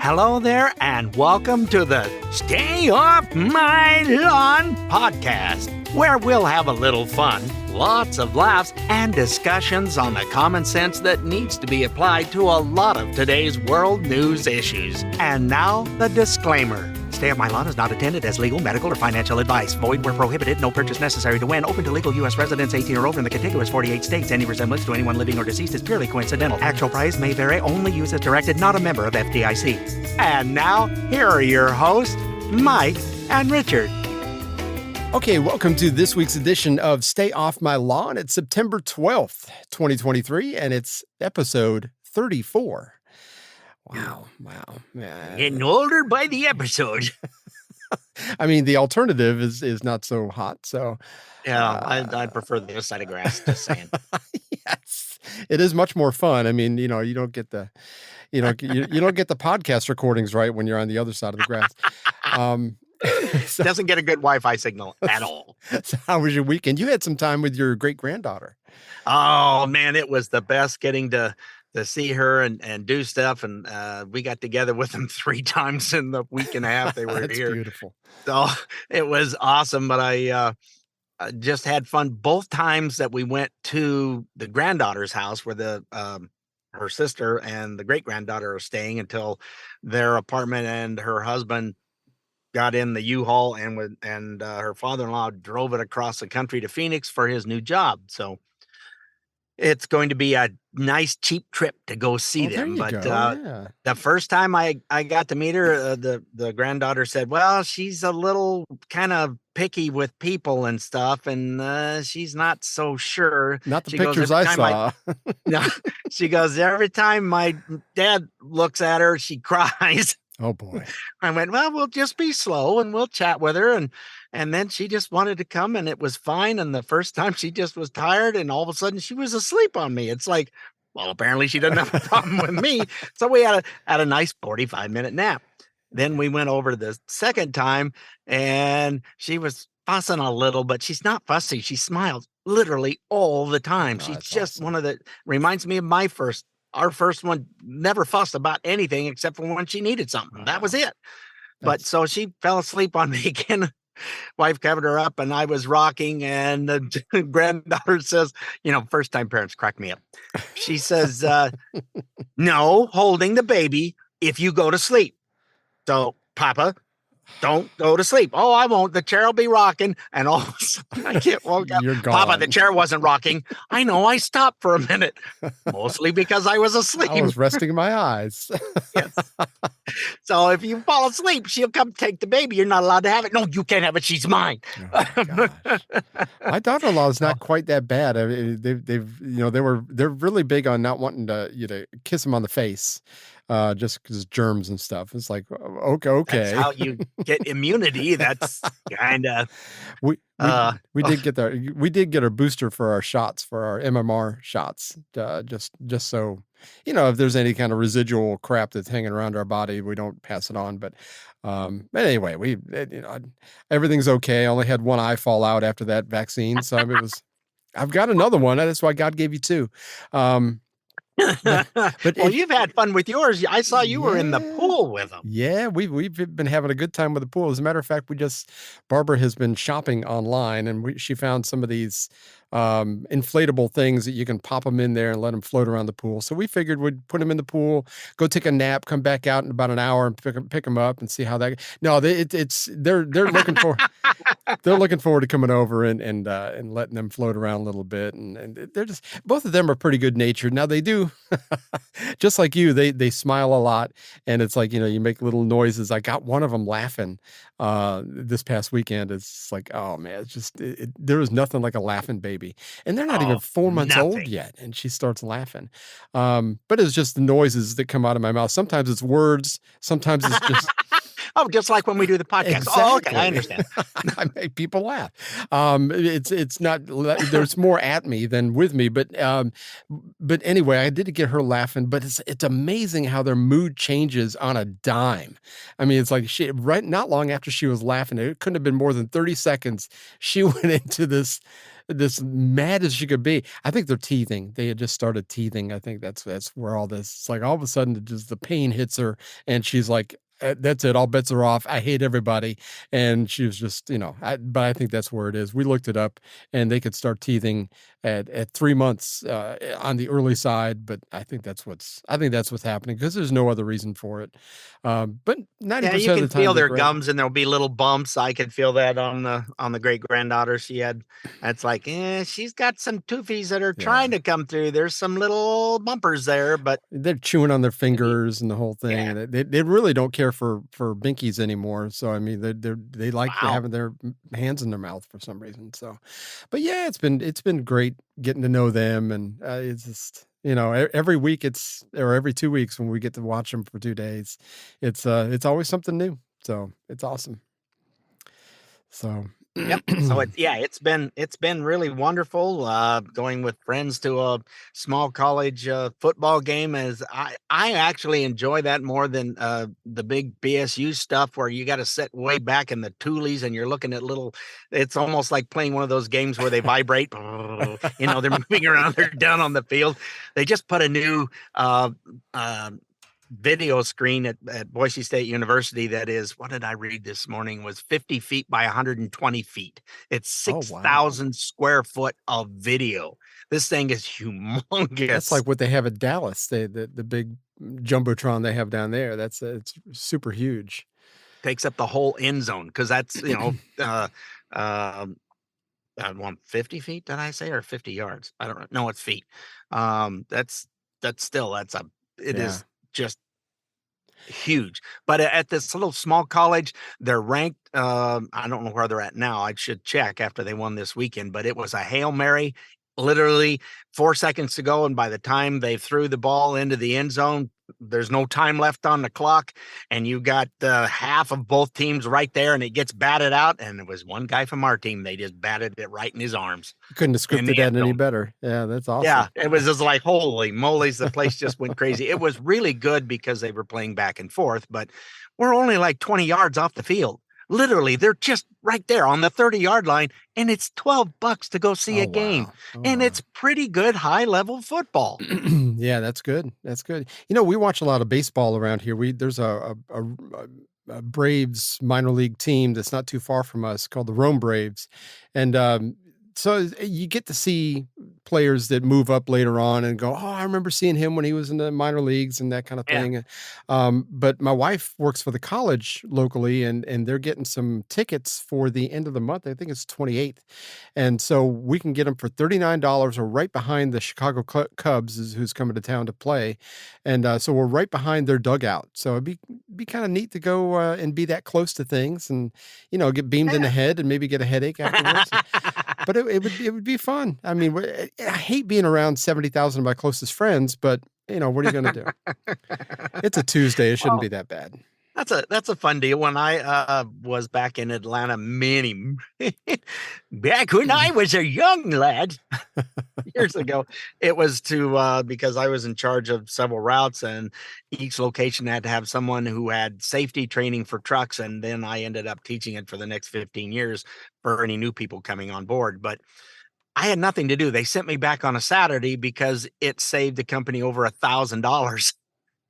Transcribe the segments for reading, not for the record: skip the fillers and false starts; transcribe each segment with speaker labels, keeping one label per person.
Speaker 1: Hello there, and welcome to the Stay Off My Lawn podcast, where we'll have a little fun, lots of laughs, and discussions on the common sense that needs to be applied to a lot of today's world news issues. And now, the disclaimer. Stay Off My Lawn is not intended as legal, medical, or financial advice. Void where prohibited. No purchase necessary to win. Open to legal U.S. residents 18 or over in the contiguous 48 states. Any resemblance to anyone living or deceased is purely coincidental. Actual price may vary. Only use as directed. Not a member of FDIC. And now, here are your hosts, Mike and Richard.
Speaker 2: Okay, welcome to this week's edition of Stay Off My Lawn. It's September 12th, 2023, and it's episode 34. Wow. Man.
Speaker 1: Getting older by the episode.
Speaker 2: I mean, the alternative is not so hot, so...
Speaker 1: Yeah, I prefer this side of grass, just saying.
Speaker 2: Yes, it is much more fun. I mean, you don't get the... you don't get the podcast recordings right when you're on the other side of the grass.
Speaker 1: Doesn't get a good Wi-Fi signal at all.
Speaker 2: So how was your weekend? You had some time with your great-granddaughter.
Speaker 1: Oh, man, it was the best getting to see her and do stuff. And we got together with them 3 times in the week and a half they were
Speaker 2: That's
Speaker 1: here.
Speaker 2: Beautiful.
Speaker 1: So it was awesome. But I just had fun both times that we went to the granddaughter's house where her sister and the great granddaughter are staying until their apartment and her husband got in the U-Haul and her father-in-law drove it across the country to Phoenix for his new job. So it's going to be a nice cheap trip to go see them. But the first time I got to meet her, the granddaughter said, well, she's a little kind of picky with people and stuff, and she's not so sure.
Speaker 2: Not the pictures I saw.
Speaker 1: No, she goes, every time my dad looks at her, she cries.
Speaker 2: Oh boy.
Speaker 1: I went, well, we'll just be slow and we'll chat with her. And then she just wanted to come and it was fine. And the first time she just was tired and all of a sudden she was asleep on me. It's like, well, apparently she doesn't have a problem with me. So we had a nice 45-minute nap. Then we went over the second time and she was fussing a little, but she's not fussy. She smiles literally all the time.
Speaker 2: Oh,
Speaker 1: she's just
Speaker 2: awesome.
Speaker 1: reminds me of our first one, never fussed about anything except for when she needed something.
Speaker 2: Wow.
Speaker 1: That was it. But so she fell asleep on me again. Wife covered her up and I was rocking, and the granddaughter says, first time parents crack me up. She says, no, holding the baby if you go to sleep. So, Papa, don't go to sleep. Oh, I won't. The chair will be rocking. And all of a sudden I get woke up.
Speaker 2: You're gone.
Speaker 1: Papa, the chair wasn't rocking. I know. I stopped for a minute, mostly because I was asleep.
Speaker 2: I was resting my eyes.
Speaker 1: Yes. So if you fall asleep, she'll come take the baby. You're not allowed to have it. No, you can't have it. She's mine.
Speaker 2: Oh, gosh. My daughter-in-law is not quite that bad. I mean, they're really big on not wanting to kiss them on the face. Just because germs and stuff. It's like, okay.
Speaker 1: That's how you get immunity. That's kind of.
Speaker 2: We did get our booster for our shots, for our MMR shots, just so if there's any kind of residual crap that's hanging around our body, we don't pass it on. But anyway, everything's okay. I only had one eye fall out after that vaccine, so I've got another one. That's why God gave you 2. But
Speaker 1: you've had fun with yours. I saw you were in the pool with them.
Speaker 2: Yeah, we've been having a good time with the pool. As a matter of fact, Barbara has been shopping online, and she found some of these inflatable things that you can pop them in there and let them float around the pool. So we figured we'd put them in the pool, go take a nap, come back out in about an hour and pick them up and see how that. No, they're looking for. They're looking forward to coming over and letting them float around a little bit, and they're just, both of them are pretty good natured. Now they do, just like you, they smile a lot, and it's like you make little noises. I got one of them laughing this past weekend. It's like, oh man, it's just there is nothing like a laughing baby, and they're not even 4 months old yet, and she starts laughing. But it's just the noises that come out of my mouth. Sometimes it's words, sometimes it's just.
Speaker 1: Oh, just like when we do the podcast.
Speaker 2: Exactly.
Speaker 1: Oh, okay, I understand.
Speaker 2: I make people laugh. It's not. There's more at me than with me, but anyway, I did get her laughing. But it's amazing how their mood changes on a dime. I mean, it's like not long after she was laughing, it couldn't have been more than 30 seconds. She went into this this mad as she could be. I think they're teething. They had just started teething. I think that's where all this. It's like all of a sudden, just the pain hits her, and she's like, "That's it. All bets are off. I hate everybody." And she was just, but I think that's where it is. We looked it up, and they could start teething at 3 months on the early side. But I think that's what's happening because there's no other reason for it. But ninety
Speaker 1: Yeah, you
Speaker 2: percent of
Speaker 1: can
Speaker 2: the time
Speaker 1: feel
Speaker 2: they're
Speaker 1: their
Speaker 2: great.
Speaker 1: gums and there'll be little bumps. I could feel that on the great granddaughter she had. It's like, she's got some toofies that are trying
Speaker 2: Yeah.
Speaker 1: to come through. There's some little bumpers there, but
Speaker 2: They're chewing on their
Speaker 1: maybe,
Speaker 2: fingers and the whole thing,
Speaker 1: yeah.
Speaker 2: and they really don't care for binkies anymore, so, I mean, they like
Speaker 1: Wow.
Speaker 2: having their hands in their mouth for some reason, so but, yeah, it's been great getting to know them, and, it's just every week or every 2 weeks when we get to watch them for 2 days, it's always something new, so it's awesome. So
Speaker 1: Yep. So it's been really wonderful going with friends to a small college football game. As I actually enjoy that more than the big BSU stuff where you got to sit way back in the tulies and you're looking at little. It's almost like playing one of those games where they vibrate. They're moving around. They're down on the field. They just put a new uh, video screen at Boise State University that is, what did I read this morning, was 50 feet by 120 feet. It's
Speaker 2: Oh, wow.
Speaker 1: 6,000 square foot of video. This thing is
Speaker 2: That's
Speaker 1: humongous.
Speaker 2: like what they have at Dallas, the big jumbotron they have down there, it's super huge.
Speaker 1: Takes up the whole end zone because that's, um, I want 50 feet, did I say, or 50 yards? I don't know. No, it's feet. That's still, it
Speaker 2: Yeah.
Speaker 1: is just huge. But at this little small college, they're ranked. I don't know where they're at now. I should check after they won this weekend, but it was a Hail Mary, literally 4 seconds to go. And by the time they threw the ball into the end zone, there's no time left on the clock. And you got half of both teams right there, and it gets batted out. And it was one guy from our team. They just batted it right in his arms
Speaker 2: You couldn't have
Speaker 1: in
Speaker 2: scripted
Speaker 1: the
Speaker 2: that
Speaker 1: end
Speaker 2: any
Speaker 1: zone.
Speaker 2: better. Yeah, that's
Speaker 1: Yeah,
Speaker 2: awesome.
Speaker 1: it was just like, holy moly's, the place just went crazy. It was really good because they were playing back and forth, but we're only like 20 yards off the field. Literally, they're just right there on the 30-yard line, and it's $12 to go see
Speaker 2: Oh,
Speaker 1: a game.
Speaker 2: wow. Oh,
Speaker 1: And
Speaker 2: wow.
Speaker 1: it's pretty good high-level football.
Speaker 2: Yeah, that's good. That's good. We watch a lot of baseball around here. There's a Braves minor league team that's not too far from us called the Rome Braves, and so you get to see players that move up later on and go, "Oh, I remember seeing him when he was in the minor leagues and that kind of
Speaker 1: Yeah.
Speaker 2: thing." But my wife works for the college locally, and they're getting some tickets for the end of the month. I think it's 28th, and so we can get them for $39. We're right behind the Chicago Cubs, who's coming to town to play, and so we're right behind their dugout. So it'd be kind of neat to go and be that close to things, and get beamed in the
Speaker 1: Yeah.
Speaker 2: head and maybe get a headache afterwards. But it would be fun. I mean, I hate being around 70,000 of my closest friends, but what are you gonna do? It's a Tuesday. It shouldn't
Speaker 1: Well,
Speaker 2: be that bad.
Speaker 1: that's a fun deal. When I was back in Atlanta many back when I was a young lad years ago, it was to because I was in charge of several routes, and each location had to have someone who had safety training for trucks, and then I ended up teaching it for the next 15 years for any new people coming on board. But I had nothing to do. They sent me back on a Saturday because it saved the company over $1,000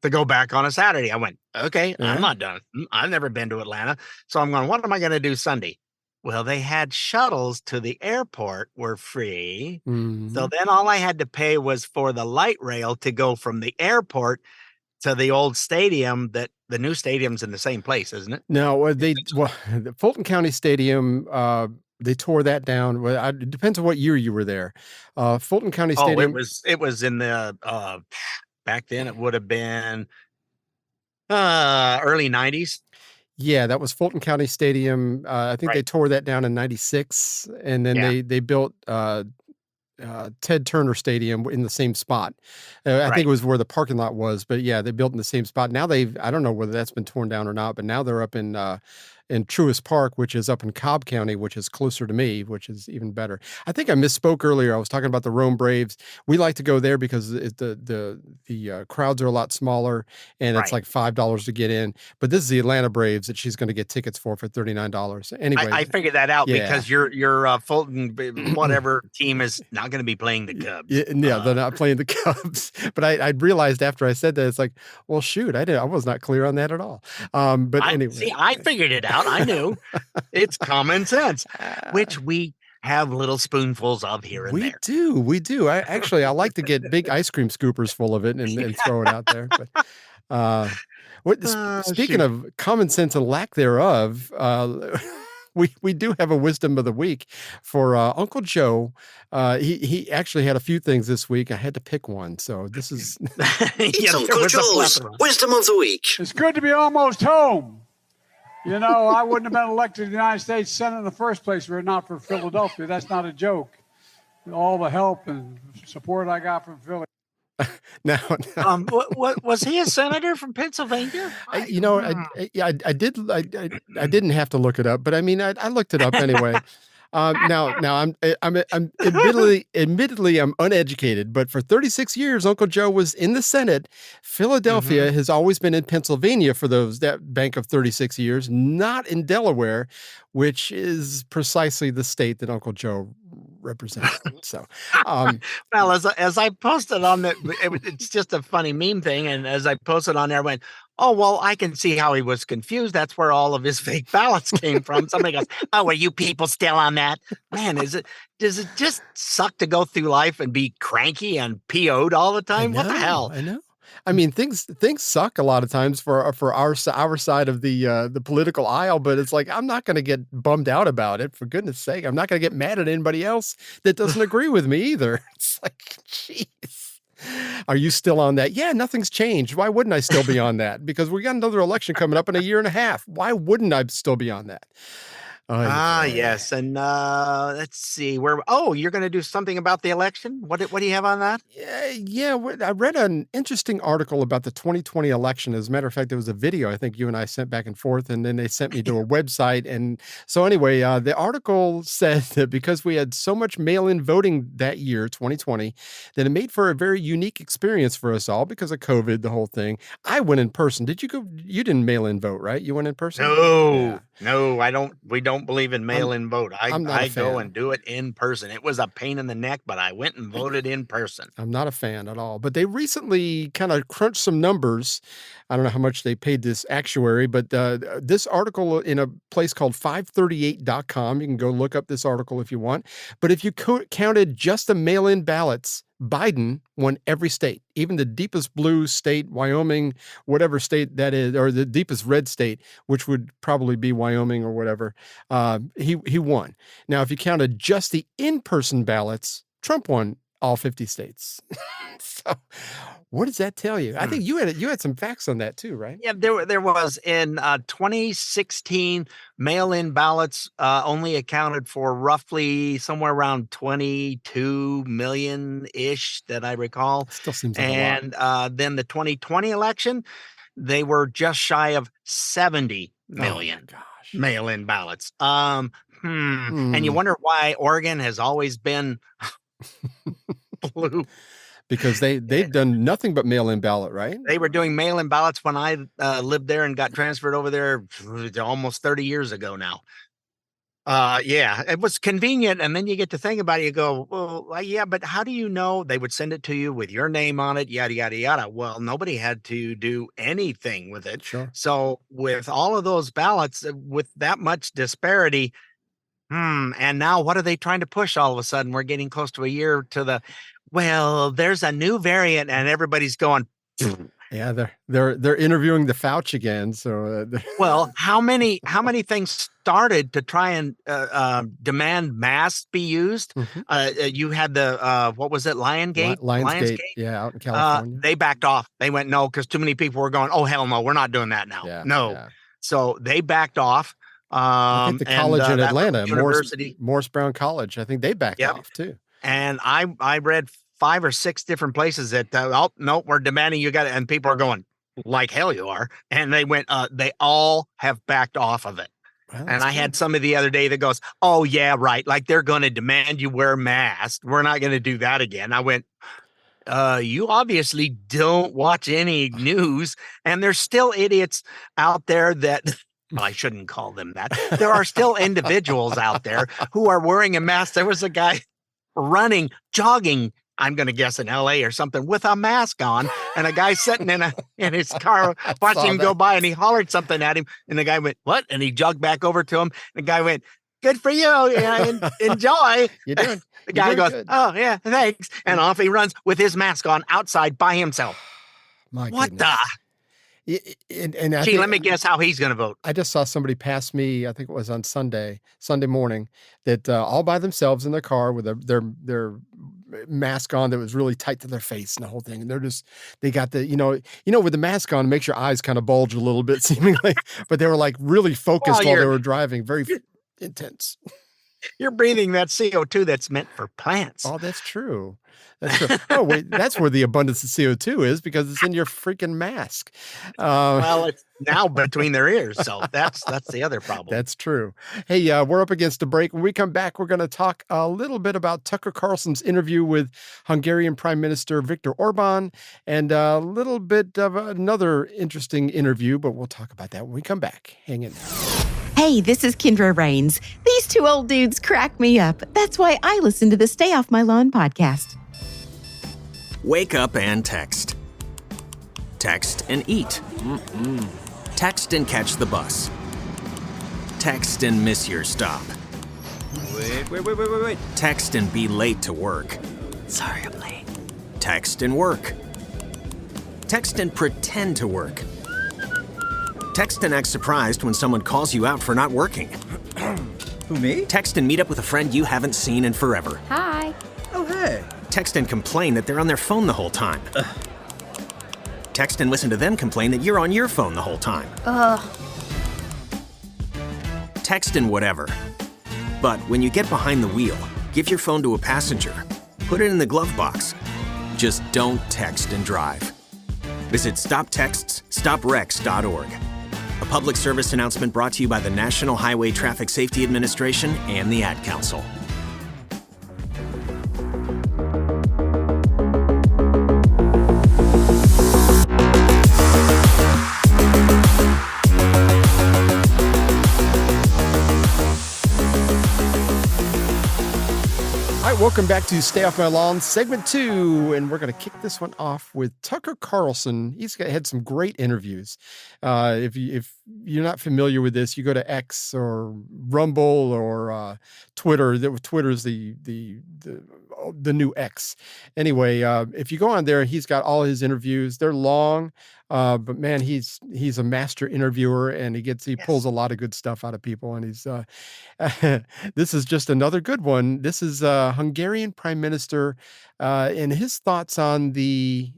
Speaker 1: to go back on a Saturday. I went, okay, I'm
Speaker 2: Yeah.
Speaker 1: not done. I've never been to Atlanta. So I'm going, what am I going to do Sunday? Well, they had shuttles to the airport were free. So
Speaker 2: Mhm.
Speaker 1: then all I had to pay was for the light rail to go from the airport to the old stadium. That the new stadium's in the same place, isn't it?
Speaker 2: Now, the Fulton County Stadium, they tore that down. Well, it depends on what year you were there. Fulton County
Speaker 1: Oh, it
Speaker 2: Stadium.
Speaker 1: was it was in the back then it would have been early 90s.
Speaker 2: Yeah, that was Fulton County Stadium. I think they
Speaker 1: Right.
Speaker 2: tore that down in '96, and then
Speaker 1: Yeah.
Speaker 2: they built, Ted Turner Stadium in the same spot. I think it
Speaker 1: Right.
Speaker 2: was where the parking lot was, but yeah, they built in the same spot. Now I don't know whether that's been torn down or not, but now they're up in in Truist Park, which is up in Cobb County, which is closer to me, which is even better. I think I misspoke earlier. I was talking about the Rome Braves. We like to go there because the crowds are a lot smaller, and it's
Speaker 1: Right.
Speaker 2: like $5 to get in. But this is the Atlanta Braves that she's going to get tickets for $39. Anyway,
Speaker 1: I figured that out
Speaker 2: yeah.
Speaker 1: because your Fulton whatever team is not going to be playing the Cubs.
Speaker 2: Yeah, they're not playing the Cubs. But I realized after I said that, it's like, well, shoot, I was not clear on that at all. But
Speaker 1: I
Speaker 2: anyway.
Speaker 1: see. I figured it out. I knew it's common sense, which we have little spoonfuls of here and
Speaker 2: We
Speaker 1: there.
Speaker 2: do, we do. I like to get big ice cream scoopers full of it and throw it out there. But speaking
Speaker 1: Shoot.
Speaker 2: of common sense and lack thereof, we do have a wisdom of the week for Uncle Joe. He actually had a few things this week. I had to pick one, so this is
Speaker 3: It's Uncle Joe's Wisdom of the Week.
Speaker 4: It's good to be almost home. You know, I wouldn't have been elected to the United States Senate in the first place were it not for Philadelphia. That's not a joke. All the help and support I got from Philly.
Speaker 2: now.
Speaker 1: What was he a senator from Pennsylvania?
Speaker 2: I didn't have to look it up, but I mean, I looked it up anyway. Now I'm admittedly I'm uneducated, but for 36 years, Uncle Joe was in the Senate. Philadelphia has always been in Pennsylvania for that bank of 36 years, not in Delaware, which is precisely the state that Uncle Joe represents. So,
Speaker 1: well, as I posted on that, it's just a funny meme thing. And as I posted on there, I went, oh, well, I can see how he was confused. That's where all of his fake ballots came from. Somebody goes, oh, are you people still on that? Man, does it just suck to go through life and be cranky and PO'd all the time? What the hell?
Speaker 2: I know. I mean, things suck a lot of times for our side of the political aisle, but it's like, I'm not going to get bummed out about it. For goodness sake, I'm not going to get mad at anybody else that doesn't agree with me either. It's like, jeez. Are you still on that? Yeah, nothing's changed. Why wouldn't I still be on that? Because we got another election coming up in a year and a half. Why wouldn't I still be on that?
Speaker 1: Yes. And let's see you're going to do something about the election. What do you have on that?
Speaker 2: Yeah. I read an interesting article about the 2020 election. As a matter of fact, there was a video I think you and I sent back and forth, and then they sent me to a website. And so anyway, the article said that because we had so much mail-in voting that year, 2020, that it made for a very unique experience for us all because of COVID, the whole thing. I went in person. Did you go? You didn't mail-in vote, right? You went in person?
Speaker 1: No, I don't. We don't believe in mail-in vote. I go and do it in person. It was a pain in the neck, but I went and voted in person.
Speaker 2: I'm not a fan at all. But they recently kind of crunched some numbers. I don't know how much they paid this actuary, but this article in a place called 538.com, you can go look up this article if you want. But if you counted just the mail-in ballots, Biden won every state, even the deepest blue state, Wyoming, whatever state that is, or the deepest red state, which would probably be Wyoming or whatever. He won. Now, if you counted just the in-person ballots, Trump won all 50 states. So what does that tell you? I think you had some facts on that too, right?
Speaker 1: Yeah, there was in 2016 mail-in ballots only accounted for roughly somewhere around 22 million ish that I recall.
Speaker 2: Still seems like a
Speaker 1: lot. Then the 2020 election, they were just shy of 70 million mail-in ballots. And you wonder why Oregon has always been blue.
Speaker 2: Because they've done nothing but mail-in ballot, right?
Speaker 1: They were doing mail-in ballots when I lived there and got transferred over there almost 30 years ago now. Yeah, it was convenient. And then you get to think about it. You go, well, yeah, but how do you know? They would send it to you with your name on it, yada, yada, yada. Well, nobody had to do anything with it.
Speaker 2: Sure.
Speaker 1: So with all of those ballots, with that much disparity, and now what are they trying to push all of a sudden? We're getting close to a year to there's a new variant and everybody's going.
Speaker 2: Yeah, they're interviewing the Fauci again. So,
Speaker 1: well, how many things started to try and demand masks be used? You had the what was it, Lionsgate?
Speaker 2: Yeah, out in California.
Speaker 1: They backed off. They went no because too many people were going. Oh hell no, we're not doing that now.
Speaker 2: Yeah,
Speaker 1: no,
Speaker 2: yeah.
Speaker 1: So they backed off.
Speaker 2: I think the college in Atlanta,
Speaker 1: University,
Speaker 2: Morris Brown College, I think they backed off too.
Speaker 1: And I read 5 or 6 different places that no, we're demanding you got it, and people are going like hell you are, and they went they all have backed off of it.
Speaker 2: Well,
Speaker 1: And
Speaker 2: that's
Speaker 1: I had
Speaker 2: good.
Speaker 1: somebody the other day that goes, "Oh yeah, right. Like they're going to demand you wear a mask. We're not going to do that again." I went, you obviously don't watch any news, and there's still idiots out there that well, I shouldn't call them that. There are still individuals out there who are wearing a mask. There was a guy running, jogging, I'm going to guess in LA or something, with a mask on, and a guy sitting in his car
Speaker 2: I
Speaker 1: watching
Speaker 2: saw
Speaker 1: him go
Speaker 2: that.
Speaker 1: by, and he hollered something at him, and the guy went, "What?" And he jogged back over to him. And the guy went, "Good for you. Yeah, enjoy."
Speaker 2: You're doing
Speaker 1: The
Speaker 2: you're
Speaker 1: guy
Speaker 2: doing
Speaker 1: goes,
Speaker 2: good.
Speaker 1: "Oh yeah, thanks," and off he runs with his mask on outside by himself.
Speaker 2: My
Speaker 1: What the?
Speaker 2: goodness. And I
Speaker 1: Gee,
Speaker 2: think
Speaker 1: let me guess how he's going to vote.
Speaker 2: I just saw somebody pass me, I think it was on Sunday morning, that all by themselves in their car with their mask on that was really tight to their face and the whole thing. And they got the, with the mask on, it makes your eyes kind of bulge a little bit seemingly, but they were like really focused
Speaker 1: Well,
Speaker 2: while they were driving, very intense.
Speaker 1: You're breathing that CO2 that's meant for plants.
Speaker 2: Oh, that's true. That's true. Oh, wait, that's where the abundance of CO2 is because it's in your freaking mask.
Speaker 1: Well, it's now between their ears, so that's the other problem.
Speaker 2: That's true. Hey, we're up against a break. When we come back, we're going to talk a little bit about Tucker Carlson's interview with Hungarian Prime Minister Viktor Orban and a little bit of another interesting interview, but we'll talk about that when we come back. Hang in there.
Speaker 5: Hey, this is Kendra Rains. These two old dudes crack me up. That's why I listen to the Stay Off My Lawn podcast.
Speaker 6: Wake up and text. Text and eat. Text and catch the bus. Text and miss your stop. Wait. Text and be late to work.
Speaker 5: Sorry, I'm late.
Speaker 6: Text and work. Text and pretend to work. Text and act surprised when someone calls you out for not working.
Speaker 7: Who, me?
Speaker 6: Text and meet up with a friend you haven't seen in forever.
Speaker 5: Hi.
Speaker 7: Oh, hey.
Speaker 6: Text and complain that they're on their phone the whole time. Text and listen to them complain that you're on your phone the whole time. Text and whatever. But when you get behind the wheel, give your phone to a passenger. Put it in the glove box. Just don't text and drive. Visit StopTextsStopWrecks.org. A public service announcement brought to you by the National Highway Traffic Safety Administration and the Ad Council.
Speaker 2: All right, welcome back to Stay Off My Lawn, segment 2, and we're going to kick this one off with Tucker Carlson. He's had some great interviews. If you're not familiar with this, you go to X or Rumble or Twitter. Twitter's the new X. Anyway, if you go on there, he's got all his interviews. They're long, but man, he's a master interviewer, and he pulls a lot of good stuff out of people. And he's this is just another good one. This is Hungarian Prime Minister and his thoughts on the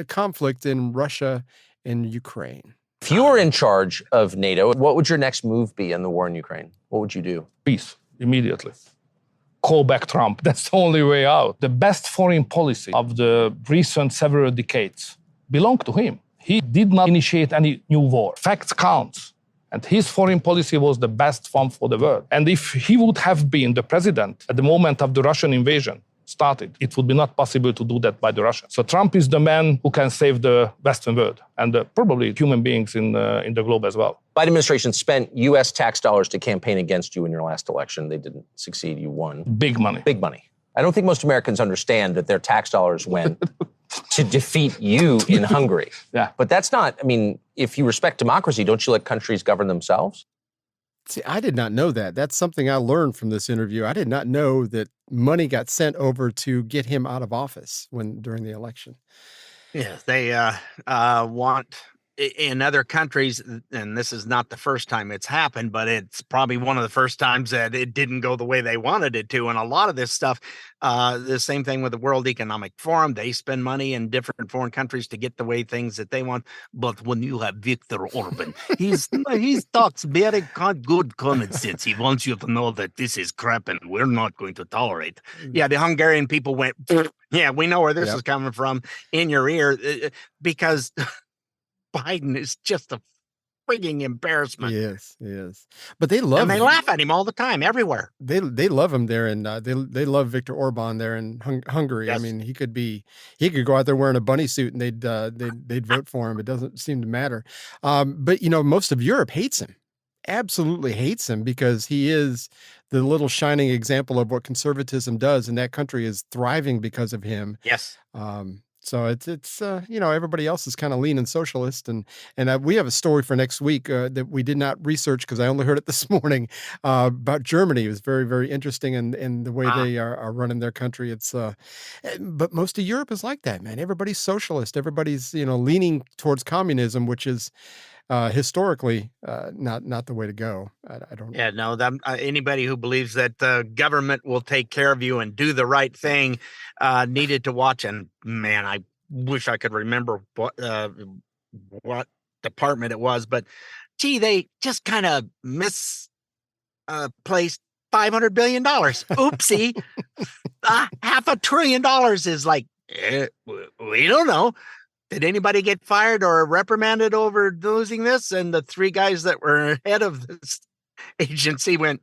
Speaker 2: conflict in Russia and Ukraine.
Speaker 8: If you were in charge of NATO, what would your next move be in the war in Ukraine? What would you do?
Speaker 9: Peace, immediately. Call back Trump. That's the only way out. The best foreign policy of the recent several decades belonged to him. He did not initiate any new war. Facts count. And his foreign policy was the best one for the world. And if he would have been the president at the moment of the Russian invasion started, it would be not possible to do that by the Russians. So Trump is the man who can save the Western world and probably human beings in the globe as well.
Speaker 8: Biden administration spent U.S. tax dollars to campaign against you in your last election. They didn't succeed. You won.
Speaker 9: Big money.
Speaker 8: Big money. I don't think most Americans understand that their tax dollars went to defeat you in Hungary.
Speaker 9: Yeah.
Speaker 8: But that's not, if you respect democracy, don't you let countries govern themselves?
Speaker 2: See, I did not know that. That's something I learned from this interview. I did not know that money got sent over to get him out of office during the election.
Speaker 1: Yes, they want in other countries, and this is not the first time it's happened, but it's probably one of the first times that it didn't go the way they wanted it to. And a lot of this stuff, the same thing with the World Economic Forum, they spend money in different foreign countries to get the way things that they want. But when you have Viktor Orban, he talks very good common sense. He wants you to know that this is crap and we're not going to tolerate. Yeah, the Hungarian people went, yeah, we know where this is coming from, in your ear, because Biden is just a frigging embarrassment.
Speaker 2: Yes. But they love
Speaker 1: And they laugh at him all the time, everywhere.
Speaker 2: They love him there, and they love Viktor Orban there in Hungary. I
Speaker 1: Yes.
Speaker 2: mean, he could go out there wearing a bunny suit, and they'd vote for him. It doesn't seem to matter. But most of Europe hates him, absolutely hates him, because he is the little shining example of what conservatism does, and that country is thriving because of him.
Speaker 1: Yes.
Speaker 2: So it's everybody else is kind of leaning socialist, and we have a story for next week that we did not research because I only heard it this morning about Germany. It was very, very interesting, and the way they are running their country. It's but most of Europe is like that, man. Everybody's socialist. Everybody's leaning towards communism, which is historically not the way to go. I don't.
Speaker 1: Yeah, no. Anybody who believes that the government will take care of you and do the right thing needed to watch. And man, I wish I could remember what department it was, but gee, they just kind of misplaced $500 billion. Oopsie. $500 billion is like, we don't know. Did anybody get fired or reprimanded over losing this? And the three guys that were head of this agency went,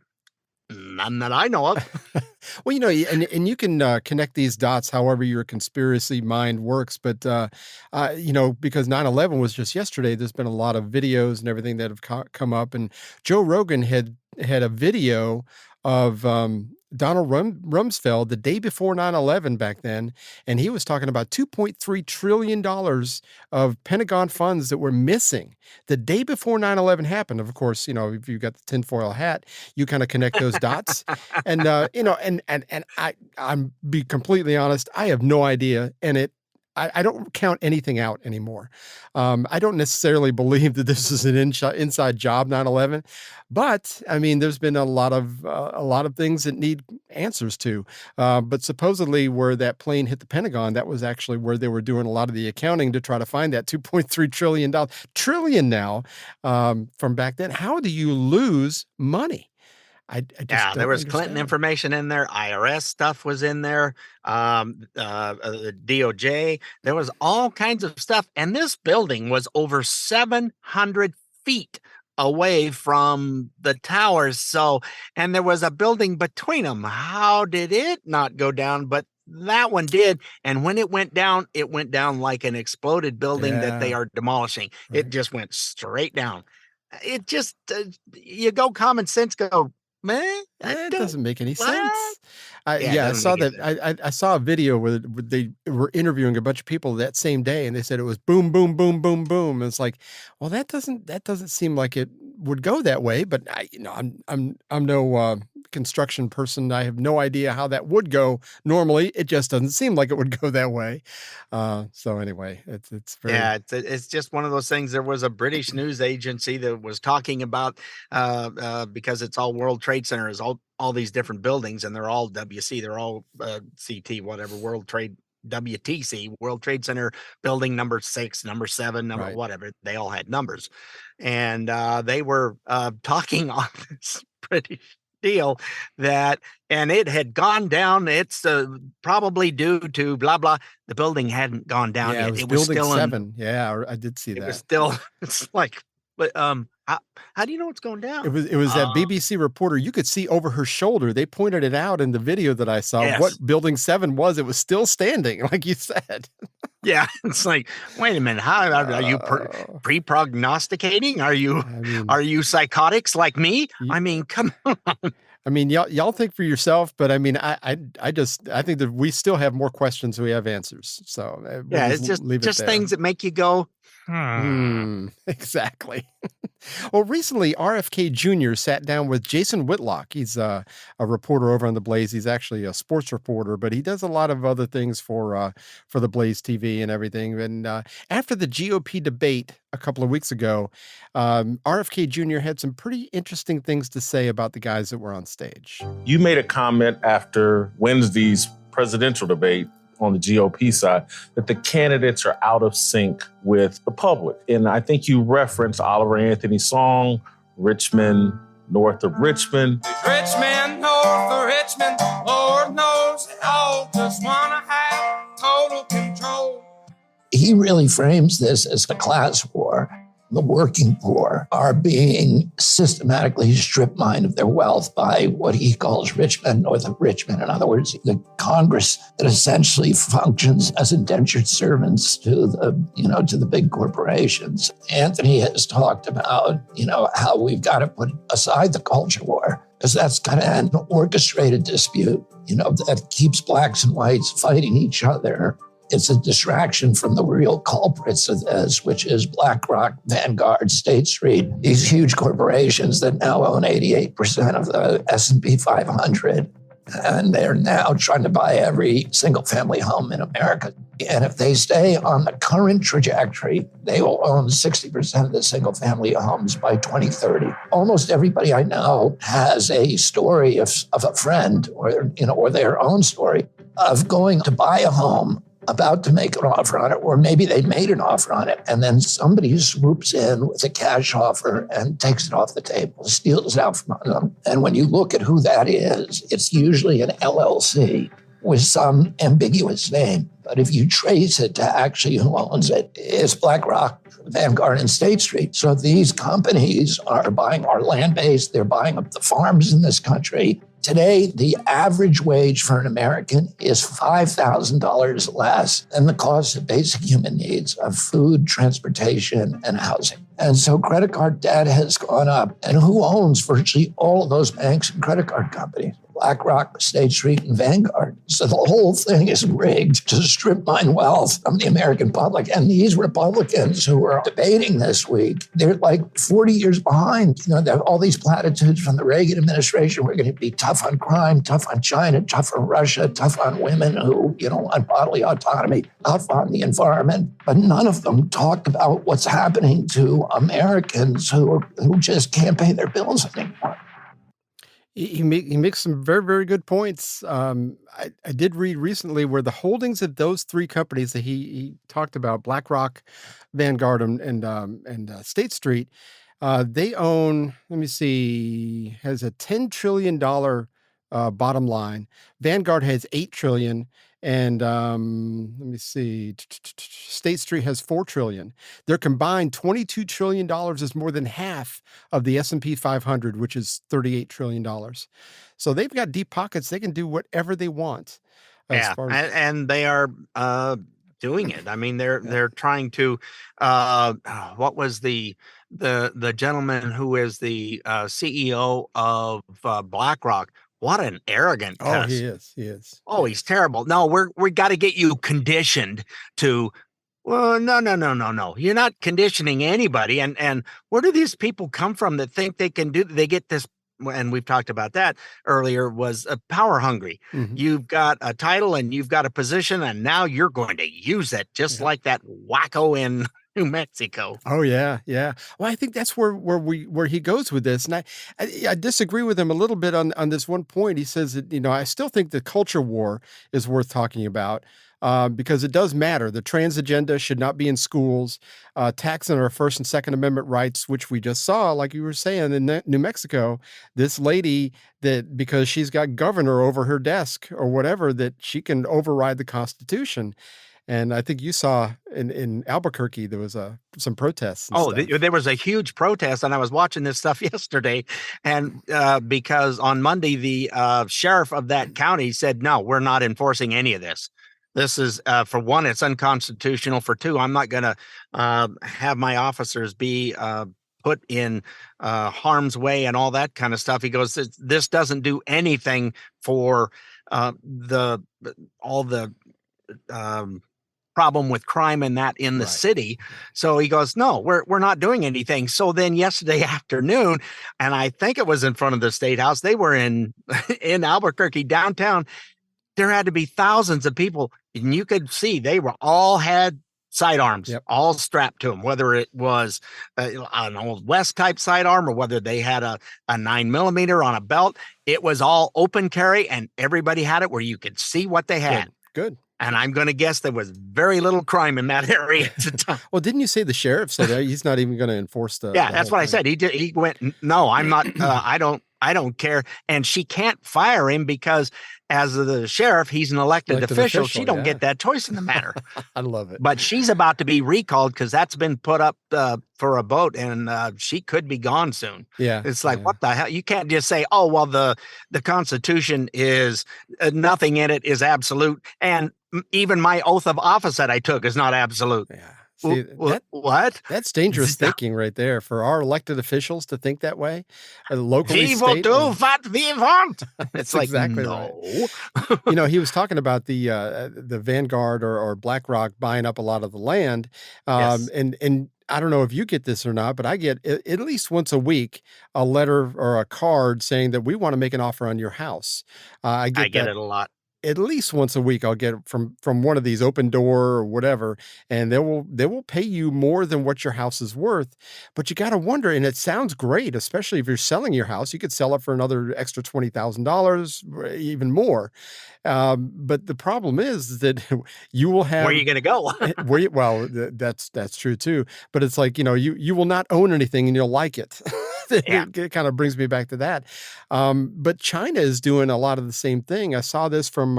Speaker 1: none that I know of.
Speaker 2: Well, and you can connect these dots however your conspiracy mind works. But, because 9/11 was just yesterday, there's been a lot of videos and everything that have come up. And Joe Rogan had a video of Donald Rumsfeld the day before 9/11 back then, and he was talking about $2.3 trillion of Pentagon funds that were missing the day before 9/11 happened. Of course, if you've got the tinfoil hat, you kind of connect those dots. And I'm be completely honest, I have no idea, and I don't count anything out anymore. I don't necessarily believe that this is an inside job, 9/11, but I mean, there's been a lot of things that need answers to. But supposedly, where that plane hit the Pentagon, that was actually where they were doing a lot of the accounting to try to find that $2.3 trillion now from back then. How do you lose money? I just
Speaker 1: there was
Speaker 2: understand.
Speaker 1: Clinton information in there. IRS stuff was in there. DOJ. There was all kinds of stuff. And this building was over 700 feet away from the towers. And there was a building between them. How did it not go down? But that one did. And when it went down like an exploded building that they are demolishing. Right. It just went straight down. It just, you go common sense, go, man,
Speaker 2: it doesn't make any sense.
Speaker 1: I
Speaker 2: saw that. I saw a video where they were interviewing a bunch of people that same day, and they said it was boom, boom, boom, boom, boom. And it's like, well, that doesn't seem like it would go that way. But I'm no construction person. I have no idea how that would go normally. It just doesn't seem like it would go that way. So anyway, it's very
Speaker 1: it's just one of those things. There was a British news agency that was talking about because it's all World Trade Centers, all these different buildings, and they're all WC, they're all CT, whatever, World Trade WTC, World Trade Center building number 6, number 7, number
Speaker 2: right.
Speaker 1: whatever. They all had numbers, and they were talking on this British deal and it had gone down. It's probably due to blah blah. The building hadn't gone down yet.
Speaker 2: It was still 7. I did see that.
Speaker 1: It was still. It's like, but how do you know it's going down?
Speaker 2: It was that BBC reporter. You could see over her shoulder. They pointed it out in the video that I saw.
Speaker 1: Yes.
Speaker 2: What building 7 was. It was still standing, like you said.
Speaker 1: Yeah, it's like, wait a minute. How are you pre-prognosticating? Are you psychotics like me? I mean, come on.
Speaker 2: I mean, y'all think for yourself, but I mean, I think that we still have more questions than we have answers. So
Speaker 1: it's just things that make you go,
Speaker 2: exactly. Well, recently, RFK Jr. sat down with Jason Whitlock. He's a reporter over on The Blaze. He's actually a sports reporter, but he does a lot of other things for The Blaze TV and everything. And after the GOP debate a couple of weeks ago, RFK Jr. had some pretty interesting things to say about the guys that were on stage.
Speaker 10: You made a comment after Wednesday's presidential debate on the GOP side that the candidates are out of sync with the public. And I think you referenced Oliver Anthony's song, Richmond, North of Richmond.
Speaker 11: Richmond, north of Richmond, Lord knows they all just want to have total control.
Speaker 12: He really frames this as a class war. the working poor are being systematically strip mined of their wealth by what he calls rich men or the rich men. In other words, the Congress that essentially functions as indentured servants to the big corporations. Anthony has talked about, how we've got to put aside the culture war, because that's kind of an orchestrated dispute, that keeps blacks and whites fighting each other. It's a distraction from the real culprits of this, which is BlackRock, Vanguard, State Street, these huge corporations that now own 88% of the S&P 500. And they're now trying to buy every single family home in America. And if they stay on the current trajectory, they will own 60% of the single family homes by 2030. Almost everybody I know has a story of a friend or their own story of going to buy a home, about to make an offer on it, or maybe they made an offer on it, and then somebody swoops in with a cash offer and takes it off the table, steals it out from under them. And when you look at who that is, it's usually an LLC with some ambiguous name. But if you trace it to actually who owns it, it's BlackRock, Vanguard, and State Street. So these companies are buying our land base. They're buying up the farms in this country. Today, the average wage for an American is $5,000 less than the cost of basic human needs of food, transportation, and housing. And so credit card debt has gone up. And who owns virtually all of those banks and credit card companies? BlackRock, State Street, and Vanguard. So the whole thing is rigged to strip mine wealth from the American public. And these Republicans who are debating this week, they're like 40 years behind. They have all these platitudes from the Reagan administration. We're going to be tough on crime, tough on China, tough on Russia, tough on women who, want bodily autonomy, tough on the environment. But none of them talked about what's happening to Americans who just can't pay their bills anymore.
Speaker 2: He makes some very, very good points. I did read recently where the holdings of those three companies that he talked about, BlackRock, Vanguard, and State Street, they own, has a $10 trillion bottom line. Vanguard has $8 trillion. And State Street has $4 trillion. Their combined $22 trillion is more than half of the S&P 500, which is $38 trillion. So they've got deep pockets. They can do whatever they want.
Speaker 1: And they are doing it. I mean, they're trying to. What was the gentleman who is the CEO of BlackRock? What an arrogant cuss.
Speaker 2: Oh, he is.
Speaker 1: Oh, he's terrible. No, we got to get you conditioned to, well, no. You're not conditioning anybody. And where do these people come from that think they can they get this, and we've talked about that earlier, was power hungry. Mm-hmm. You've got a title and you've got a position, and now you're going to use it just like that wacko in New Mexico.
Speaker 2: Oh yeah. Well, I think that's where he goes with this, and I disagree with him a little bit on this one point. He says that I still think the culture war is worth talking about because it does matter. The trans agenda should not be in schools. Taxing our First and Second Amendment rights, which we just saw, like you were saying in New Mexico, this lady that because she's got governor over her desk or whatever, that she can override the Constitution. And I think you saw in Albuquerque, there was some protests.
Speaker 1: There was a huge protest, and I was watching this stuff yesterday. And because on Monday, the sheriff of that county said, no, we're not enforcing any of this. This is, for one, it's unconstitutional. For two, I'm not going to have my officers be put in harm's way and all that kind of stuff. He goes, this doesn't do anything for all the problem with crime and that in the city. So he goes, no, we're not doing anything. So then yesterday afternoon, and I think it was in front of the State House, they were in Albuquerque downtown. There had to be thousands of people, and you could see they were all had sidearms, all strapped to them, whether it was an old West type sidearm or whether they had a 9mm on a belt. It was all open carry, and everybody had it where you could see what they had.
Speaker 2: Good.
Speaker 1: And I'm going to guess there was very little crime in that area at the time.
Speaker 2: Well, didn't you say the sheriff said he's not even going to enforce the?
Speaker 1: Yeah, that's what I said. He went, no, I'm not. I don't I don't care. And she can't fire him because as the sheriff, he's an elected official. She don't get that choice in the matter.
Speaker 2: I love it.
Speaker 1: But she's about to be recalled because that's been put up for a vote, and she could be gone soon.
Speaker 2: Yeah.
Speaker 1: It's like, what the hell? You can't just say, oh, well, the Constitution is nothing in it is absolute. And even my oath of office that I took is not absolute.
Speaker 2: Yeah. See,
Speaker 1: what?
Speaker 2: That's dangerous thinking right there for our elected officials to think that way. Locally,
Speaker 1: We will do what we want. It's like,
Speaker 2: exactly
Speaker 1: no.
Speaker 2: Right. He was talking about the Vanguard or BlackRock buying up a lot of the land. And I don't know if you get this or not, but I get at least once a week a letter or a card saying that we want to make an offer on your house. I get
Speaker 1: it a lot.
Speaker 2: At least once a week I'll get from one of these Open Door or whatever, and they will pay you more than what your house is worth. But you got to wonder, and it sounds great, especially if you're selling your house, you could sell it for another extra $20,000, even more. But the problem is that you will have,
Speaker 1: where are you going to go?
Speaker 2: Well, that's true too. But it's like, you will not own anything and you'll like it. It kind of brings me back to that. But China is doing a lot of the same thing. I saw this from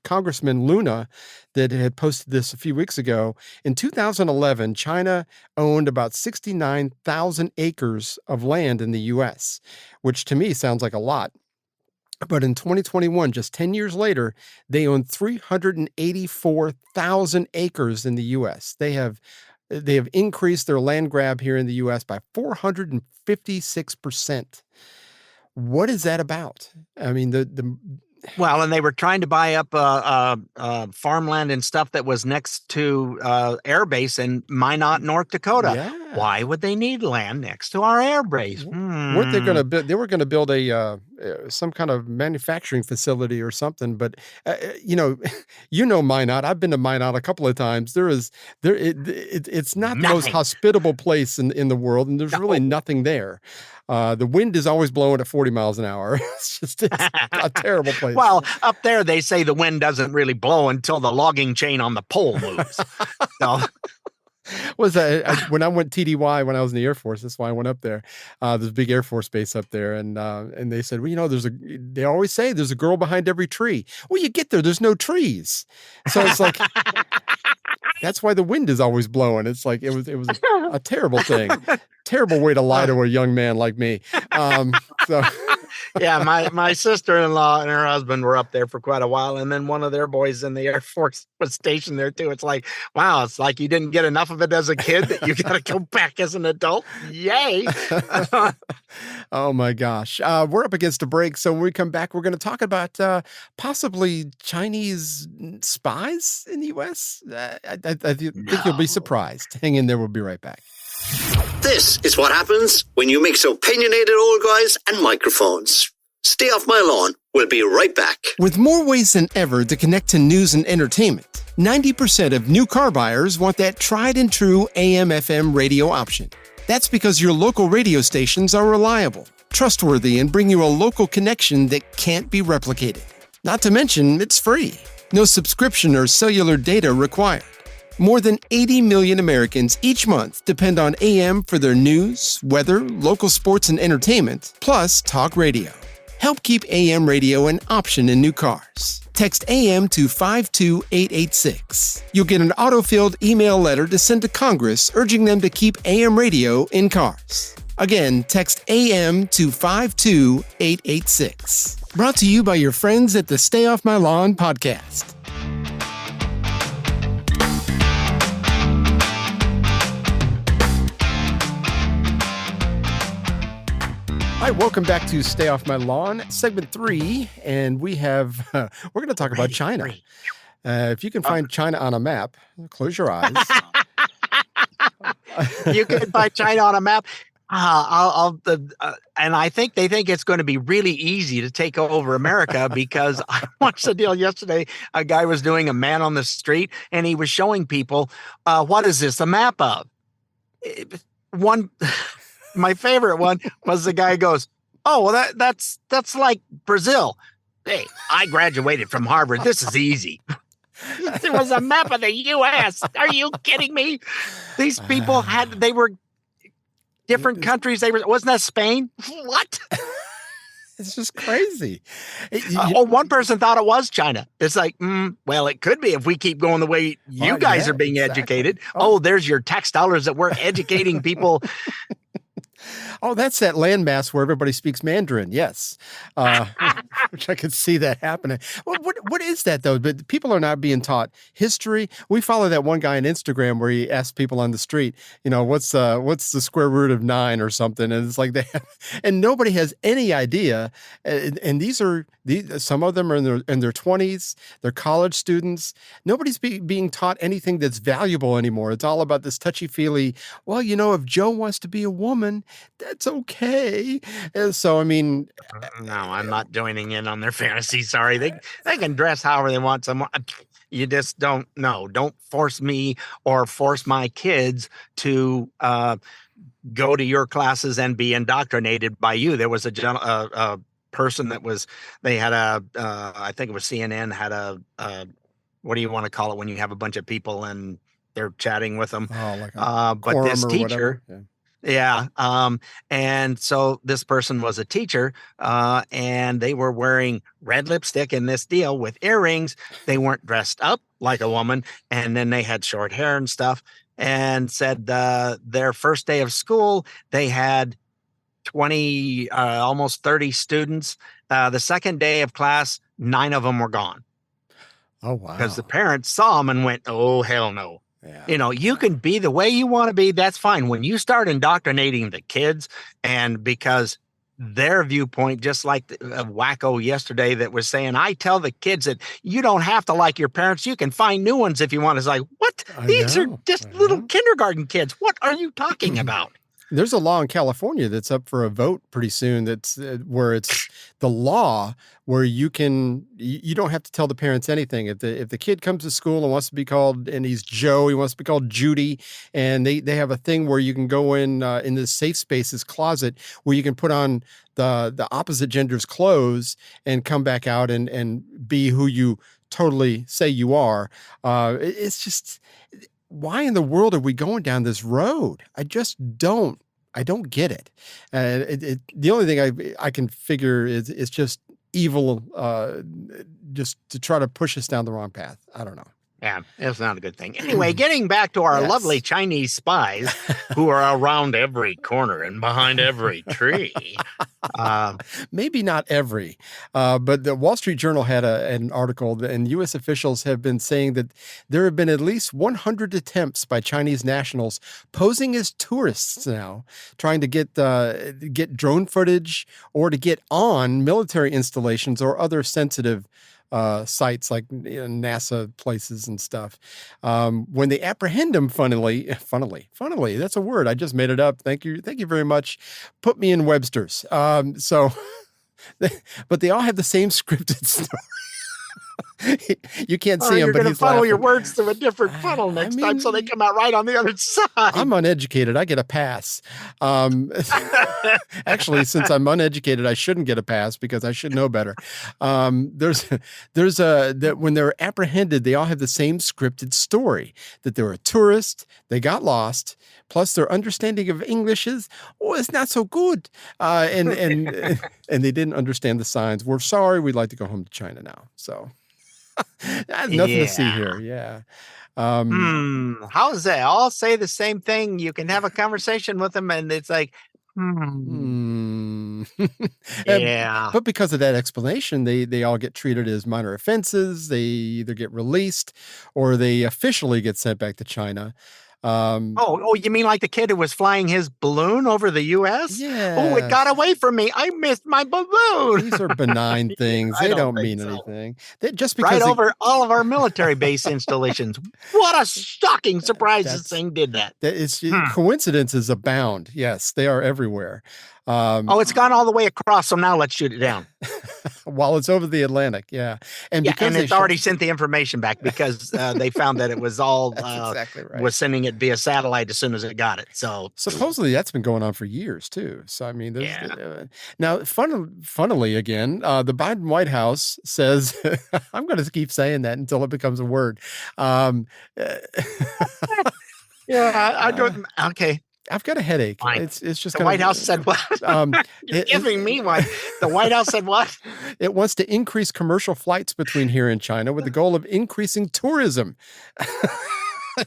Speaker 2: Congressman Luna that had posted this a few weeks ago. In 2011, China owned about 69,000 acres of land in the U.S., which to me sounds like a lot. But in 2021, just 10 years later, they own 384,000 acres in the U.S. They have increased their land grab here in the U.S. by 456%. What is that about? I mean,
Speaker 1: well, and they were trying to buy up farmland and stuff that was next to air base in Minot, North Dakota.
Speaker 2: Yeah.
Speaker 1: Why would they need land next to our air base?
Speaker 2: Weren't they going to build? They were going to build some kind of manufacturing facility or something. But Minot. I've been to Minot a couple of times. It's not the most hospitable place in the world, and there's really nothing there. The wind is always blowing at 40 miles an hour. It's a terrible place.
Speaker 1: Well, up there, they say the wind doesn't really blow until the logging chain on the pole moves. So.
Speaker 2: Was that when I went TDY when I was in the Air Force? That's why I went up there. There's a big Air Force base up there, and they said, well, they always say there's a girl behind every tree. Well, you get there's no trees, so it's like that's why the wind is always blowing. It's like it was a terrible thing, terrible way to lie to a young man like me.
Speaker 1: Yeah, my sister-in-law and her husband were up there for quite a while, and then one of their boys in the Air Force was stationed there too. It's like, wow, it's like you didn't get enough of it as a kid that you got to go back as an adult. Yay!
Speaker 2: Oh my gosh, we're up against a break, so when we come back, we're going to talk about possibly Chinese spies in the U.S. I think you'll be surprised. Hang in there; we'll be right back.
Speaker 3: This is what happens when you mix opinionated old guys and microphones. Stay off my lawn. We'll be right back.
Speaker 2: With more ways than ever to connect to news and entertainment, 90% of new car buyers want that tried and true AM/FM radio option. That's because your local radio stations are reliable, trustworthy, and bring you a local connection that can't be replicated. Not to mention, it's free. No subscription or cellular data required. More than 80 million Americans each month depend on AM for their news, weather, local sports, and entertainment, plus talk radio. Help keep AM radio an option in new cars. Text AM to 52886. You'll get an auto-filled email letter to send to Congress urging them to keep AM radio in cars. Again, text AM to 52886. Brought to you by your friends at the Stay Off My Lawn podcast. All right, welcome back to Stay Off My Lawn, segment 3, and we're going to talk about China. If you can find China on a map, close your eyes.
Speaker 1: You can find China on a map. And I think they think it's going to be really easy to take over America because I watched the deal yesterday. A guy was doing a man on the street, and he was showing people, what is this, a map of? My favorite one was the guy goes, oh, well, that's like Brazil. Hey, I graduated from Harvard. This is easy. There was a map of the U.S. Are you kidding me? These people different countries. Wasn't that Spain? What?
Speaker 2: It's just crazy.
Speaker 1: One person thought it was China. It's like, well, it could be if we keep going the way you guys are being educated. Oh, there's your tax dollars that we're educating people.
Speaker 2: Oh, that's that landmass where everybody speaks Mandarin. Yes. Which I could see that happening. Well, what is that, though? But people are not being taught history. We follow that one guy on Instagram where he asks people on the street, what's the square root of 9 or something? And it's like and nobody has any idea. And some of them are in their 20s. They're college students. Nobody's being taught anything that's valuable anymore. It's all about this touchy-feely, well, if Joe wants to be a woman, that's okay. And so, I mean,
Speaker 1: no, I'm not joining in on their fantasy. Sorry. They can dress however they want. You just don't force me or force my kids to go to your classes and be indoctrinated by you. There was a person that they had I think it was CNN had what do you want to call it when you have a bunch of people and they're chatting with them?
Speaker 2: Oh, like
Speaker 1: but this teacher. Yeah. And so this person was a teacher, and they were wearing red lipstick in this deal with earrings. They weren't dressed up like a woman. And then they had short hair and stuff, and said, their first day of school, they had 20, almost 30 students. The second day of class, 9 of them were gone.
Speaker 2: Oh, wow.
Speaker 1: Because the parents saw them and went, oh, hell no.
Speaker 2: Yeah.
Speaker 1: You can be the way you want to be. That's fine. When you start indoctrinating the kids, and because their viewpoint, just like a wacko yesterday that was saying, I tell the kids that you don't have to like your parents. You can find new ones if you want. It's like, what? These are just little kindergarten kids. What are you talking about?
Speaker 2: There's a law in California that's up for a vote pretty soon. That's where it's the law where you don't have to tell the parents anything. If the kid comes to school and wants to be called, and he's Joe, he wants to be called Judy, and they have a thing where you can go in the safe spaces closet where you can put on the opposite gender's clothes and come back out and be who you totally say you are. It's just, why in the world are we going down this road? I don't get it. The only thing I can figure is it's just evil, just to try to push us down the wrong path. I don't know.
Speaker 1: Yeah, it's not a good thing. Anyway, getting back to our lovely Chinese spies who are around every corner and behind every tree.
Speaker 2: Maybe not every, but the Wall Street Journal had an article, and U.S. officials have been saying that there have been at least 100 attempts by Chinese nationals posing as tourists now, trying to get drone footage or to get on military installations or other sensitive sites like NASA places and stuff. When they apprehend them, funnily, that's a word. I just made it up. Thank you very much. Put me in Webster's. But they all have the same scripted story. You can't see him, but he's
Speaker 1: funnel
Speaker 2: laughing.
Speaker 1: your words through a different funnel next time, so they come out right on the other side.
Speaker 2: I'm uneducated. I get a pass. Actually, since I'm uneducated, I shouldn't get a pass because I should know better. That when they're apprehended, they all have the same scripted story, that they're a tourist, they got lost, plus their understanding of English is, it's not so good. And they didn't understand the signs. We're sorry, we'd like to go home to China now. So I have nothing to see here. Yeah.
Speaker 1: How is that? All say the same thing. You can have a conversation with them, and it's like, yeah.
Speaker 2: But because of that explanation, they all get treated as minor offenses. They either get released or they officially get sent back to China.
Speaker 1: You mean like the kid who was flying his balloon over the U.S.?
Speaker 2: Yeah.
Speaker 1: Oh, it got away from me. I missed my balloon.
Speaker 2: These are benign things. They don't mean anything. Just
Speaker 1: right
Speaker 2: because
Speaker 1: over all of our military base installations. What a shocking surprise this thing did that.
Speaker 2: Coincidences abound. Yes, they are everywhere.
Speaker 1: It's gone all the way across, so now let's shoot it down.
Speaker 2: While it's over the Atlantic, yeah. And because
Speaker 1: it's already sent the information back because they found that it was all
Speaker 2: exactly right.
Speaker 1: Was sending it via satellite as soon as it got it. So
Speaker 2: supposedly that's been going on for years too. So I mean, now funnily again, the Biden White House says, I'm going to keep saying that until it becomes a word.
Speaker 1: I don't. Okay.
Speaker 2: I've got a headache.
Speaker 1: Fine.
Speaker 2: It's just
Speaker 1: The White House said what? You're giving me one. The White House said what?
Speaker 2: It wants to increase commercial flights between here and China with the goal of increasing tourism.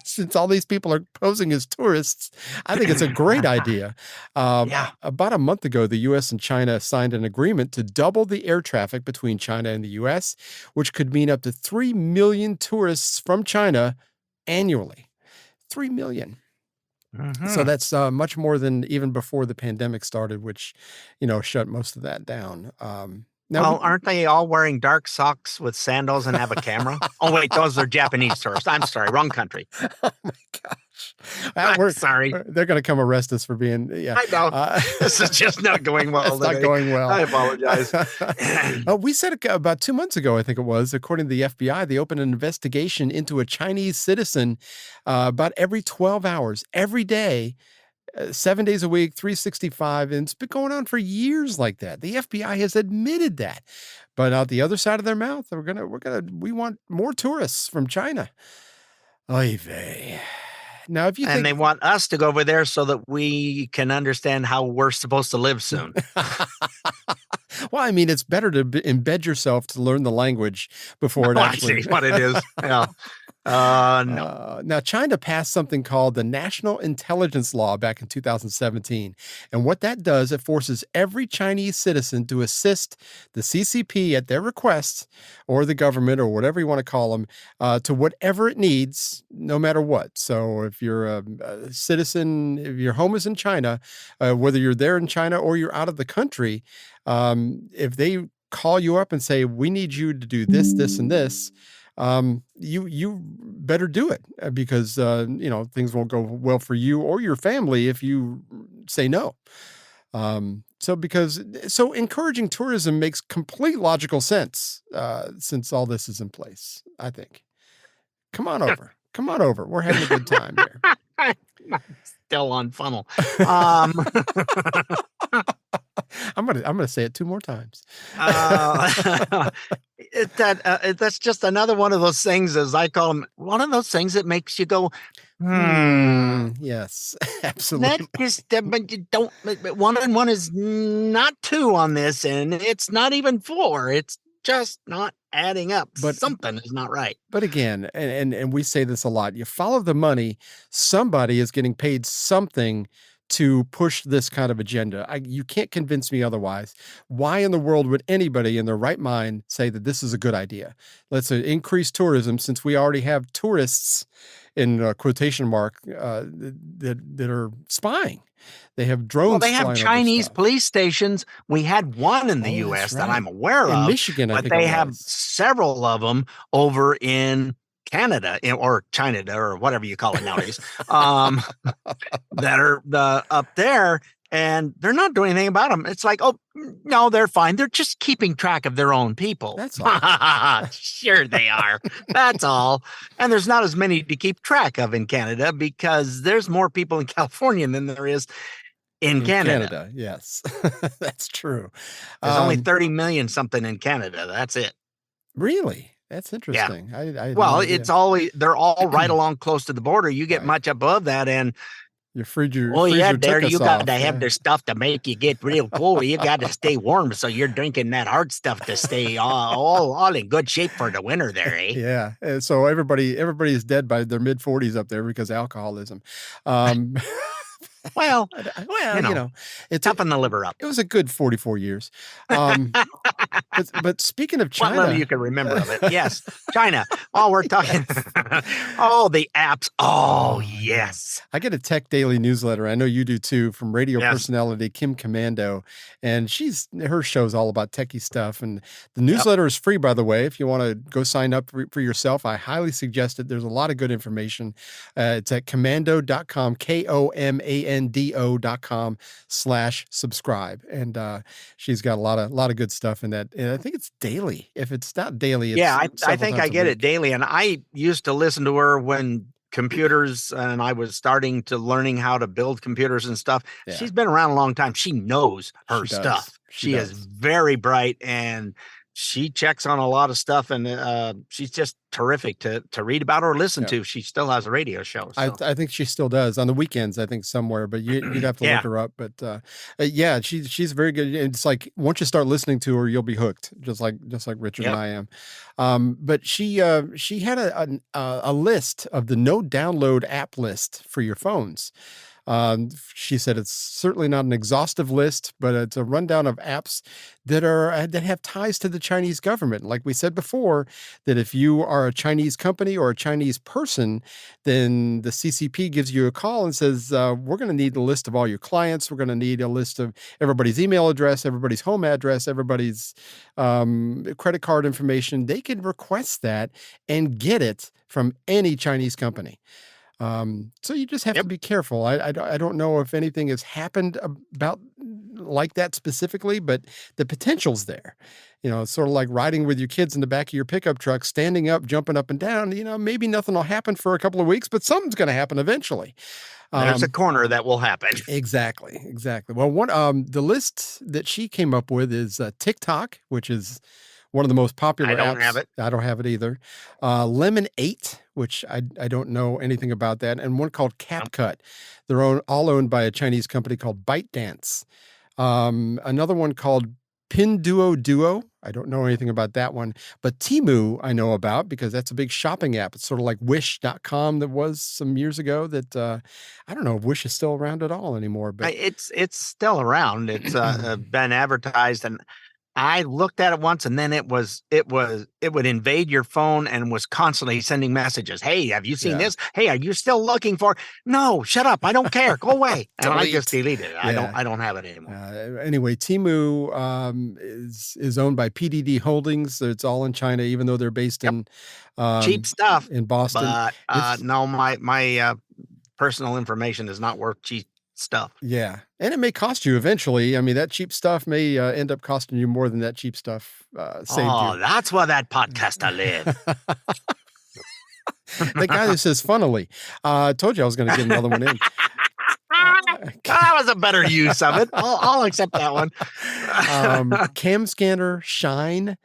Speaker 2: Since all these people are posing as tourists, I think it's a great idea. About a month ago, the U.S. and China signed an agreement to double the air traffic between China and the U.S., which could mean up to 3 million tourists from China annually. 3 million. So that's much more than even before the pandemic started, which, shut most of that down.
Speaker 1: Now, aren't they all wearing dark socks with sandals and have a camera? Oh, wait, those are Japanese tourists. I'm sorry, wrong country.
Speaker 2: Oh, my gosh.
Speaker 1: I'm sorry.
Speaker 2: They're going to come arrest us for being,
Speaker 1: I know. This is just not going well.
Speaker 2: It's not going well.
Speaker 1: I apologize.
Speaker 2: We said it about 2 months ago, I think it was. According to the FBI, they opened an investigation into a Chinese citizen about every 12 hours, every day, 7 days a week, 365, and it's been going on for years like that. The FBI has admitted that, but out the other side of their mouth, we want more tourists from China. Oy vey. Now, if you
Speaker 1: and they want us to go over there so that we can understand how we're supposed to live soon.
Speaker 2: Well, I mean, it's better to embed yourself to learn the language before it actually.
Speaker 1: I see what it is. Yeah. No.
Speaker 2: Now, China passed something called the National Intelligence Law back in 2017. And what that does, it forces every Chinese citizen to assist the CCP at their request, or the government, or whatever you want to call them, to whatever it needs, no matter what. So if you're a citizen, if your home is in China, whether you're there in China or you're out of the country, if they call you up and say, we need you to do this, this, and this, you better do it, because things won't go well for you or your family if you say no. So encouraging tourism makes complete logical sense, since all this is in place, I think. Come on over. We're having a good time here.
Speaker 1: I'm still on funnel.
Speaker 2: I'm gonna say it 2 more times.
Speaker 1: That's just another one of those things, as I call them, one of those things that makes you go,
Speaker 2: Yes, absolutely.
Speaker 1: That just, but you don't. 1 and 1 is not 2 on this, and it's not even 4. It's just not adding up. But something is not right.
Speaker 2: But again, and we say this a lot, you follow the money. Somebody is getting paid something to push this kind of agenda. You can't convince me otherwise. Why in the world would anybody in their right mind say that this is a good idea? Let's increase tourism, since we already have tourists, in quotation mark, that are spying. They have drones.
Speaker 1: Well, they have
Speaker 2: flying over
Speaker 1: Chinese
Speaker 2: stuff.
Speaker 1: police stations. We had one in the U.S. that I'm aware
Speaker 2: In
Speaker 1: of.
Speaker 2: Michigan, I
Speaker 1: but
Speaker 2: think
Speaker 1: they
Speaker 2: it
Speaker 1: have
Speaker 2: was.
Speaker 1: several of them over in Canada, or China, or whatever you call it nowadays, that are up there, and they're not doing anything about them. It's like, oh, no, they're fine. They're just keeping track of their own people.
Speaker 2: That's all.
Speaker 1: Sure they are. That's all. And there's not as many to keep track of in Canada, because there's more people in California than there is in Canada.
Speaker 2: Yes, that's true.
Speaker 1: There's only 30 million something in Canada. That's it.
Speaker 2: Really? That's interesting.
Speaker 1: Yeah.
Speaker 2: I had
Speaker 1: Well,
Speaker 2: no idea.
Speaker 1: it's always, they're all right along close to the border. You get much above that, and
Speaker 2: Your freezer.
Speaker 1: oh yeah,
Speaker 2: freezer
Speaker 1: there
Speaker 2: took
Speaker 1: you
Speaker 2: us
Speaker 1: got
Speaker 2: off.
Speaker 1: to have
Speaker 2: Yeah.
Speaker 1: their stuff to make you get real cool. You got to stay warm, so you're drinking that hard stuff to stay all in good shape for the winter there, eh?
Speaker 2: Yeah. And so everybody is dead by their mid 40s up there because of alcoholism.
Speaker 1: Well,
Speaker 2: it's
Speaker 1: toughen the liver up.
Speaker 2: It was a good 44 years. But speaking of
Speaker 1: What
Speaker 2: China,
Speaker 1: little you can remember of it. Yes, China. Oh, we're talking. Oh, the apps. Oh, yes.
Speaker 2: I get a tech daily newsletter. I know you do too, from radio
Speaker 1: Yes.
Speaker 2: personality Kim Commando, and her show's all about techie stuff. And the newsletter is free, by the way. If you want to go sign up for yourself, I highly suggest it. There's a lot of good information. It's at commando.com, komando.com/subscribe, and she's got a lot of good stuff in that. And I think it's daily. If it's not daily, it's
Speaker 1: Yeah, I
Speaker 2: several
Speaker 1: think
Speaker 2: times
Speaker 1: I
Speaker 2: a
Speaker 1: get it
Speaker 2: week.
Speaker 1: daily, and I used to listen to her when computers, and I was starting to learning how to build computers and stuff.
Speaker 2: Yeah.
Speaker 1: She's been around a long time. She knows her
Speaker 2: She does.
Speaker 1: stuff.
Speaker 2: She
Speaker 1: She is
Speaker 2: does.
Speaker 1: very bright, and she checks on a lot of stuff, and she's just terrific to read about or listen to. She still has a radio show. So.
Speaker 2: I think she still does on the weekends, I think somewhere, but you'd have to look her up. But yeah, she's very good. It's like once you start listening to her, you'll be hooked, just like Richard and I am. But she had a list of the no download app list for your phones. She said it's certainly not an exhaustive list, but it's a rundown of apps that have ties to the Chinese government. Like we said before, that if you are a Chinese company or a Chinese person, then the CCP gives you a call and says, we're going to need a list of all your clients. We're going to need a list of everybody's email address, everybody's home address, everybody's credit card information. They can request that and get it from any Chinese company. So you just have to be careful. I don't know if anything has happened about like that specifically, but the potential's there. It's sort of like riding with your kids in the back of your pickup truck, standing up, jumping up and down. Maybe nothing will happen for a couple of weeks, but something's going to happen eventually.
Speaker 1: There's a corner that will happen.
Speaker 2: Exactly. Well, the list that she came up with is TikTok, which is one of the most popular apps.
Speaker 1: I don't have it.
Speaker 2: I don't have it either. Lemon 8, which I don't know anything about that, and one called CapCut. They're all owned by a Chinese company called ByteDance. Another one called Pinduoduo. I don't know anything about that one, but Temu I know about because that's a big shopping app. It's sort of like Wish.com that was some years ago that I don't know if Wish is still around at all anymore. But
Speaker 1: it's still around. It's been advertised, and I looked at it once, and then it would invade your phone and was constantly sending messages. Hey, have you seen this? Hey, are you still looking for? No, shut up. I don't care. Go away. And I just deleted it. I don't have it anymore.
Speaker 2: Anyway, Temu is owned by PDD Holdings. It's all in China, even though they're based in
Speaker 1: cheap stuff
Speaker 2: in Boston.
Speaker 1: But no, my personal information is not worth cheap stuff.
Speaker 2: Yeah. And it may cost you eventually. I mean, that cheap stuff may end up costing you more than that cheap stuff saved you.
Speaker 1: Oh, that's why that podcaster live.
Speaker 2: The guy that says funnily. I told you I was going to get another one in.
Speaker 1: That was a better use of it. I'll accept that one.
Speaker 2: Cam Scanner, Shine,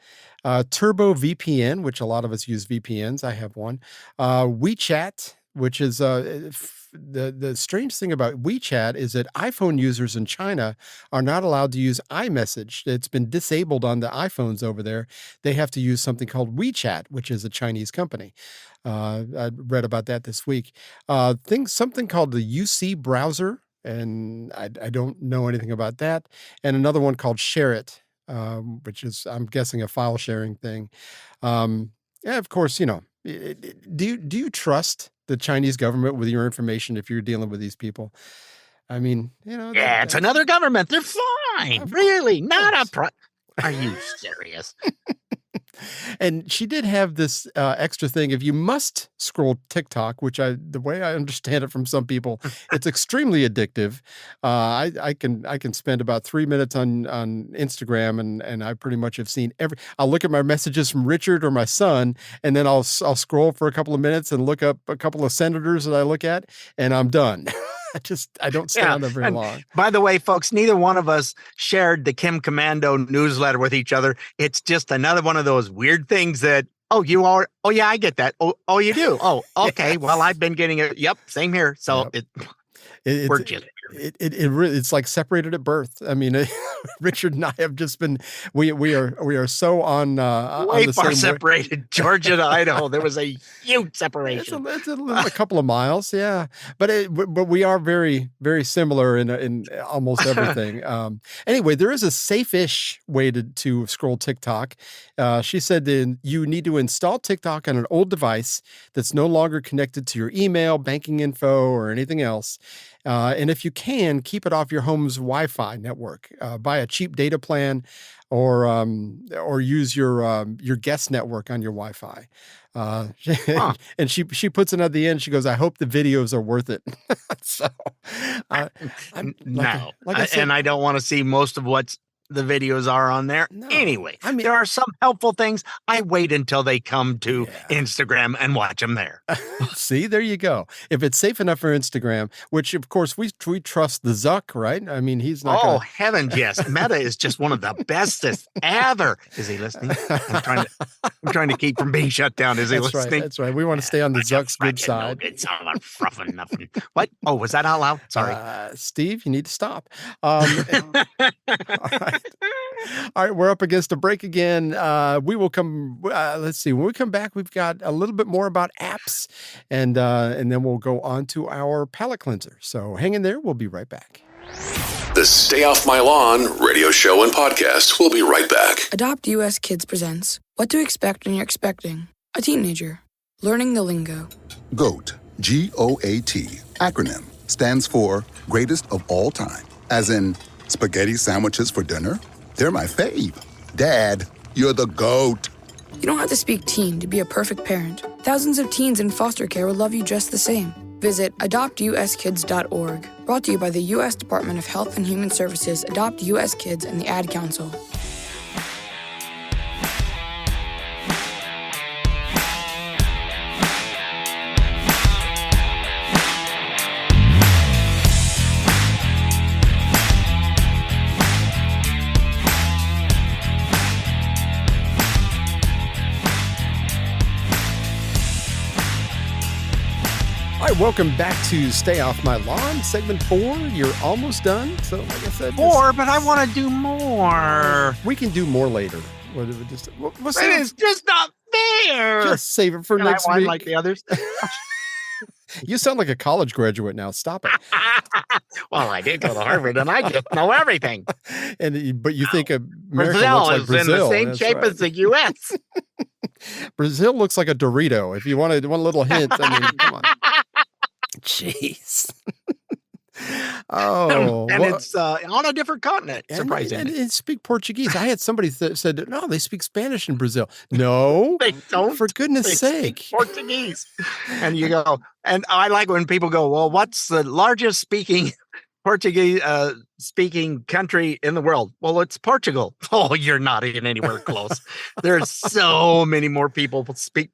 Speaker 2: Turbo VPN, which a lot of us use VPNs. I have one. WeChat, which is the strange thing about WeChat is that iPhone users in China are not allowed to use iMessage. It's been disabled on the iPhones over there. They have to use something called WeChat, which is a Chinese company. I read about that this week. Something called the UC browser, and I don't know anything about that. And another one called ShareIt, which is, I'm guessing, a file sharing thing. Of course, do you trust the Chinese government with your information if you're dealing with these people? I mean,
Speaker 1: it's another government. They're fine. Really, not a Are you serious?
Speaker 2: And she did have this extra thing. If you must scroll TikTok, which the way I understand it from some people, it's extremely addictive. I can spend about 3 minutes on Instagram, and I pretty much have seen I'll look at my messages from Richard or my son, and then I'll scroll for a couple of minutes and look up a couple of senators that I look at, and I'm done. I don't stay on there very long.
Speaker 1: By the way, folks, neither one of us shared the Kim Commando newsletter with each other. It's just another one of those weird things that, you are. Oh, yeah, I get that. Oh, you do. Oh, okay. Well, I've been getting it. Yep. Same here. So
Speaker 2: it's like separated at birth. I mean, Richard and I have just been, we are so on
Speaker 1: way far separated. Georgia to Idaho, there was a huge separation.
Speaker 2: It's a couple of miles, yeah. But we are very, very similar in almost everything. Anyway, there is a safe-ish way to scroll TikTok. She said that you need to install TikTok on an old device that's no longer connected to your email, banking info, or anything else. And if you can, keep it off your home's Wi-Fi network. Buy a cheap data plan, or use your guest network on your Wi-Fi. And she puts it at the end. She goes, "I hope the videos are worth it." So,
Speaker 1: no, and I don't want to see most of what's the videos are on there.
Speaker 2: No.
Speaker 1: Anyway,
Speaker 2: I mean,
Speaker 1: there are some helpful things. I wait until they come to Instagram and watch them there.
Speaker 2: see, there you go. If it's safe enough for Instagram, which of course we trust the Zuck, right? I mean, he's not.
Speaker 1: Oh, heavens, yes. Meta is just one of the bestest ever. Is he listening? I'm trying to keep from being shut down. Is he listening?
Speaker 2: Right. That's right. We want to stay on the Zuck's good side.
Speaker 1: It's all about fluffing nothing. What? Oh, was that out loud? Sorry.
Speaker 2: Steve, you need to stop. All right, we're up against a break again. We will come. Let's see. When we come back, we've got a little bit more about apps, and then we'll go on to our palate cleanser. So hang in there. We'll be right back.
Speaker 13: The Stay Off My Lawn radio show and podcast. We'll be right back.
Speaker 14: Adopt US Kids presents What to Expect When You're Expecting a Teenager. Learning the lingo.
Speaker 15: GOAT, G-O-A-T, acronym, stands for Greatest of All Time. As in, spaghetti sandwiches for dinner? They're my fave. Dad, you're the GOAT.
Speaker 14: You don't have to speak teen to be a perfect parent. Thousands of teens in foster care will love you just the same. Visit adoptuskids.org. Brought to you by the U.S. Department of Health and Human Services, Adopt U.S. Kids, and the Ad Council.
Speaker 2: Welcome back to Stay Off My Lawn, segment 4. You're almost done. So, like I said,
Speaker 1: 4, but I want to do more.
Speaker 2: We can do more later.
Speaker 1: It's just not fair.
Speaker 2: Just save it for next week.
Speaker 1: Like the others.
Speaker 2: You sound like a college graduate now. Stop it.
Speaker 1: Well, I did go to Harvard, and I just know everything.
Speaker 2: But you think America
Speaker 1: Brazil
Speaker 2: looks like
Speaker 1: is
Speaker 2: Brazil.
Speaker 1: in the same shape as the U.S.
Speaker 2: Brazil looks like a Dorito. If you wanted one little hint, I mean, come on. Jeez.
Speaker 1: And it's on a different continent, surprisingly.
Speaker 2: And speak Portuguese. I had somebody that said, no, they speak Spanish in Brazil. No,
Speaker 1: they don't.
Speaker 2: For goodness sake.
Speaker 1: Portuguese. And you go, and I like when people go, well, what's the largest Portuguese speaking country in the world? Well, it's Portugal. Oh, you're not even anywhere close. There's so many more people who speak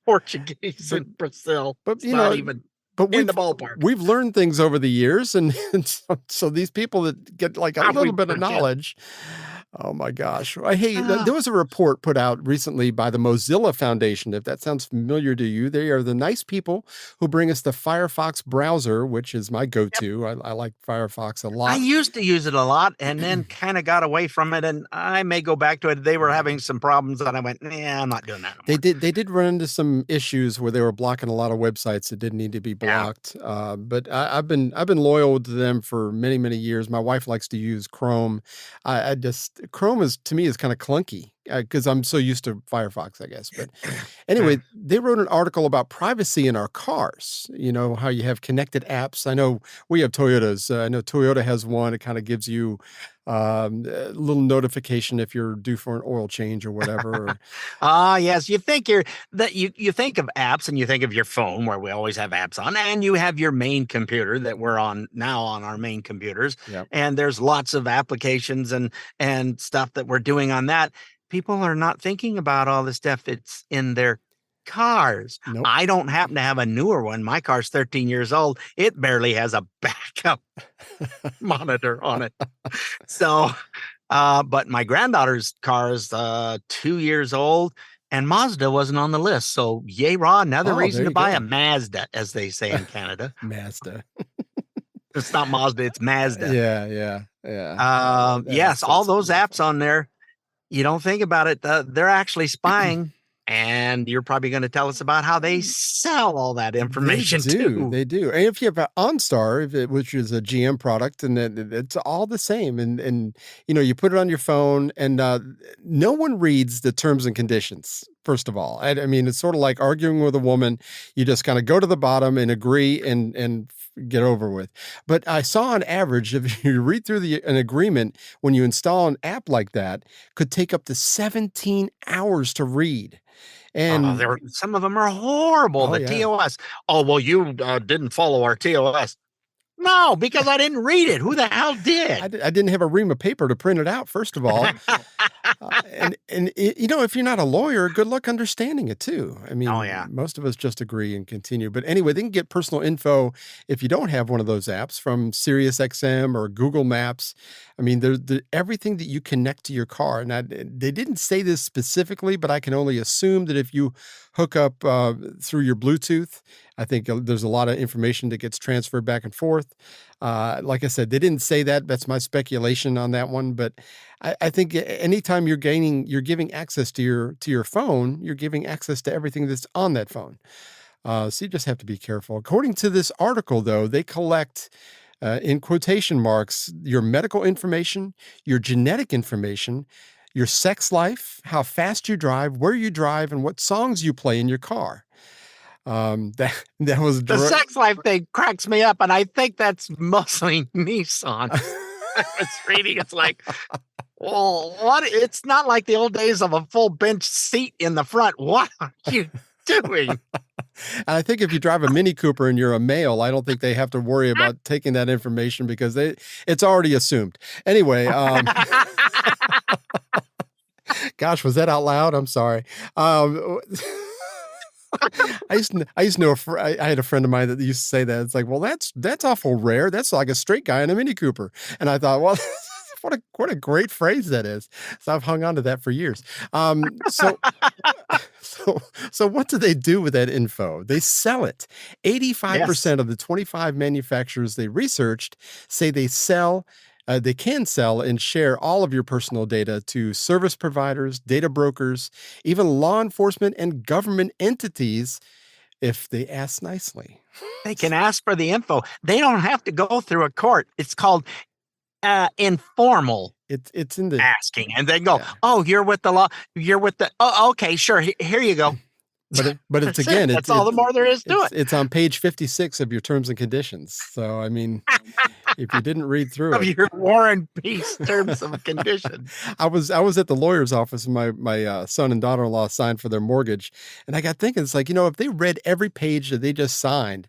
Speaker 1: Portuguese in Brazil.
Speaker 2: But
Speaker 1: you know, even in the ballpark.
Speaker 2: We've learned things over the years, and so these people that get like a little bit of knowledge. Oh my gosh. Hey, there was a report put out recently by the Mozilla Foundation. If that sounds familiar to you, they are the nice people who bring us the Firefox browser, which is my go-to. Yep. I like Firefox a lot.
Speaker 1: I used to use it a lot and then kind of got away from it, and I may go back to it. They were having some problems and I went, I'm not doing that anymore.
Speaker 2: They did run into some issues where they were blocking a lot of websites that didn't need to be blocked. Yeah. But I've been loyal to them for many, many years. My wife likes to use Chrome. Chrome is, to me, is kind of clunky because I'm so used to Firefox, I guess. But anyway, they wrote an article about privacy in our cars. You know, how you have connected apps. I know we have Toyotas. I know Toyota has one. It kind of gives you a little notification if you're due for an oil change or whatever.
Speaker 1: Yes. You think you think of apps and you think of your phone, where we always have apps on, and you have your main computer that we're on now on our main computers. Yep. And there's lots of applications and stuff that we're doing on that. People are not thinking about all the stuff that's in their cars. Nope. I don't happen to have a newer one. My car's 13 years old. It barely has a backup monitor on it. So, but my granddaughter's car is 2 years old, and Mazda wasn't on the list. So yay, raw, another reason to buy a Mazda, as they say in Canada.
Speaker 2: Mazda.
Speaker 1: It's not Mazda, it's Mazda.
Speaker 2: Yeah.
Speaker 1: Yes, all those apps on there, you don't think about it. They're actually spying. And you're probably going to tell us about how they sell all that information too.
Speaker 2: They do. And if you have OnStar, which is a GM product, and it's all the same. And you know, you put it on your phone, and no one reads the terms and conditions. First of all, I mean, it's sort of like arguing with a woman. You just kind of go to the bottom and agree and get over with. But I saw on average, if you read through an agreement, when you install an app like that, could take up to 17 hours to read. And
Speaker 1: some of them are horrible. TOS. Oh, well, you didn't follow our TOS. No, because I didn't read it. Who the hell did?
Speaker 2: I didn't have a ream of paper to print it out, first of all. If you're not a lawyer, good luck understanding it too. I mean, most of us just agree and continue. But anyway, they can get personal info if you don't have one of those apps from SiriusXM or Google Maps. I mean, everything that you connect to your car. Now, they didn't say this specifically, but I can only assume that if you hook up through your Bluetooth, I think there's a lot of information that gets transferred back and forth. Like I said, they didn't say that. That's my speculation on that one. But I think anytime you're giving access to your phone, you're giving access to everything that's on that phone. So you just have to be careful. According to this article, though, they collect, in quotation marks, your medical information, your genetic information, your sex life, how fast you drive, where you drive, and what songs you play in your car. That was
Speaker 1: the sex life thing cracks me up, and I think that's mostly Nissan. I was reading, it's like, well, what? It's not like the old days of a full bench seat in the front. What are you doing?
Speaker 2: And I think if you drive a Mini Cooper and you're a male, I don't think they have to worry about taking that information because it's already assumed. Anyway, gosh, was that out loud? I'm sorry. I used to know I had a friend of mine that used to say that. It's like, well, that's awful rare. That's like a straight guy in a Mini Cooper. And I thought, well, what a great phrase that is. So I've hung on to that for years. So what do they do with that info? They sell it. 85% of the 25 manufacturers they researched say they can sell and share all of your personal data to service providers, data brokers, even law enforcement and government entities if they ask nicely.
Speaker 1: They can ask for the info. They don't have to go through a court. It's called informal.
Speaker 2: It's in the
Speaker 1: asking, and they go, "Oh, you're with the law. You're with the. Oh, okay, sure. Here you go."
Speaker 2: But it's again,
Speaker 1: that's all the more there is to it.
Speaker 2: It's on page 56 of your terms and conditions. So I mean, if you didn't read through
Speaker 1: of your War and Peace terms and conditions.
Speaker 2: I was at the lawyer's office, and my son and daughter-in-law signed for their mortgage, and I got thinking, it's like, if they read every page that they just signed,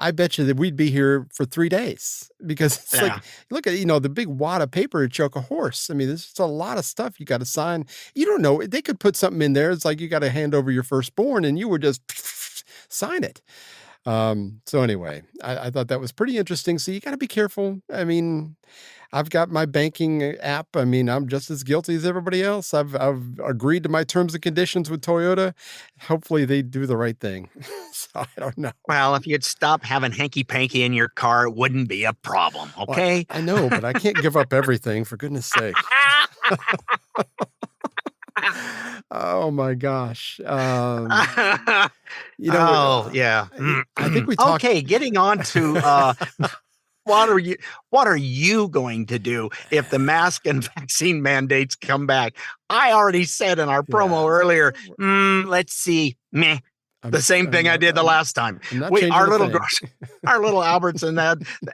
Speaker 2: I bet you that we'd be here for 3 days, because it's like, look at, the big wad of paper to choke a horse. I mean, there's just a lot of stuff you got to sign. You don't know. They could put something in there. It's like you got to hand over your firstborn and you would just sign it. So anyway, I thought that was pretty interesting. So you got to be careful. I mean, I've got my banking app. I mean, I'm just as guilty as everybody else. I've agreed to my terms and conditions with Toyota. Hopefully they do the right thing. So I don't know.
Speaker 1: Well, if you'd stop having hanky-panky in your car, it wouldn't be a problem, okay?
Speaker 2: Well, I know, but I can't give up everything, for goodness sake. Oh my gosh.
Speaker 1: Yeah.
Speaker 2: I think we talked.
Speaker 1: Okay, getting on to what are you going to do if the mask and vaccine mandates come back? I already said in our promo earlier, let's see, the same thing I did the last time. Our little Albertson,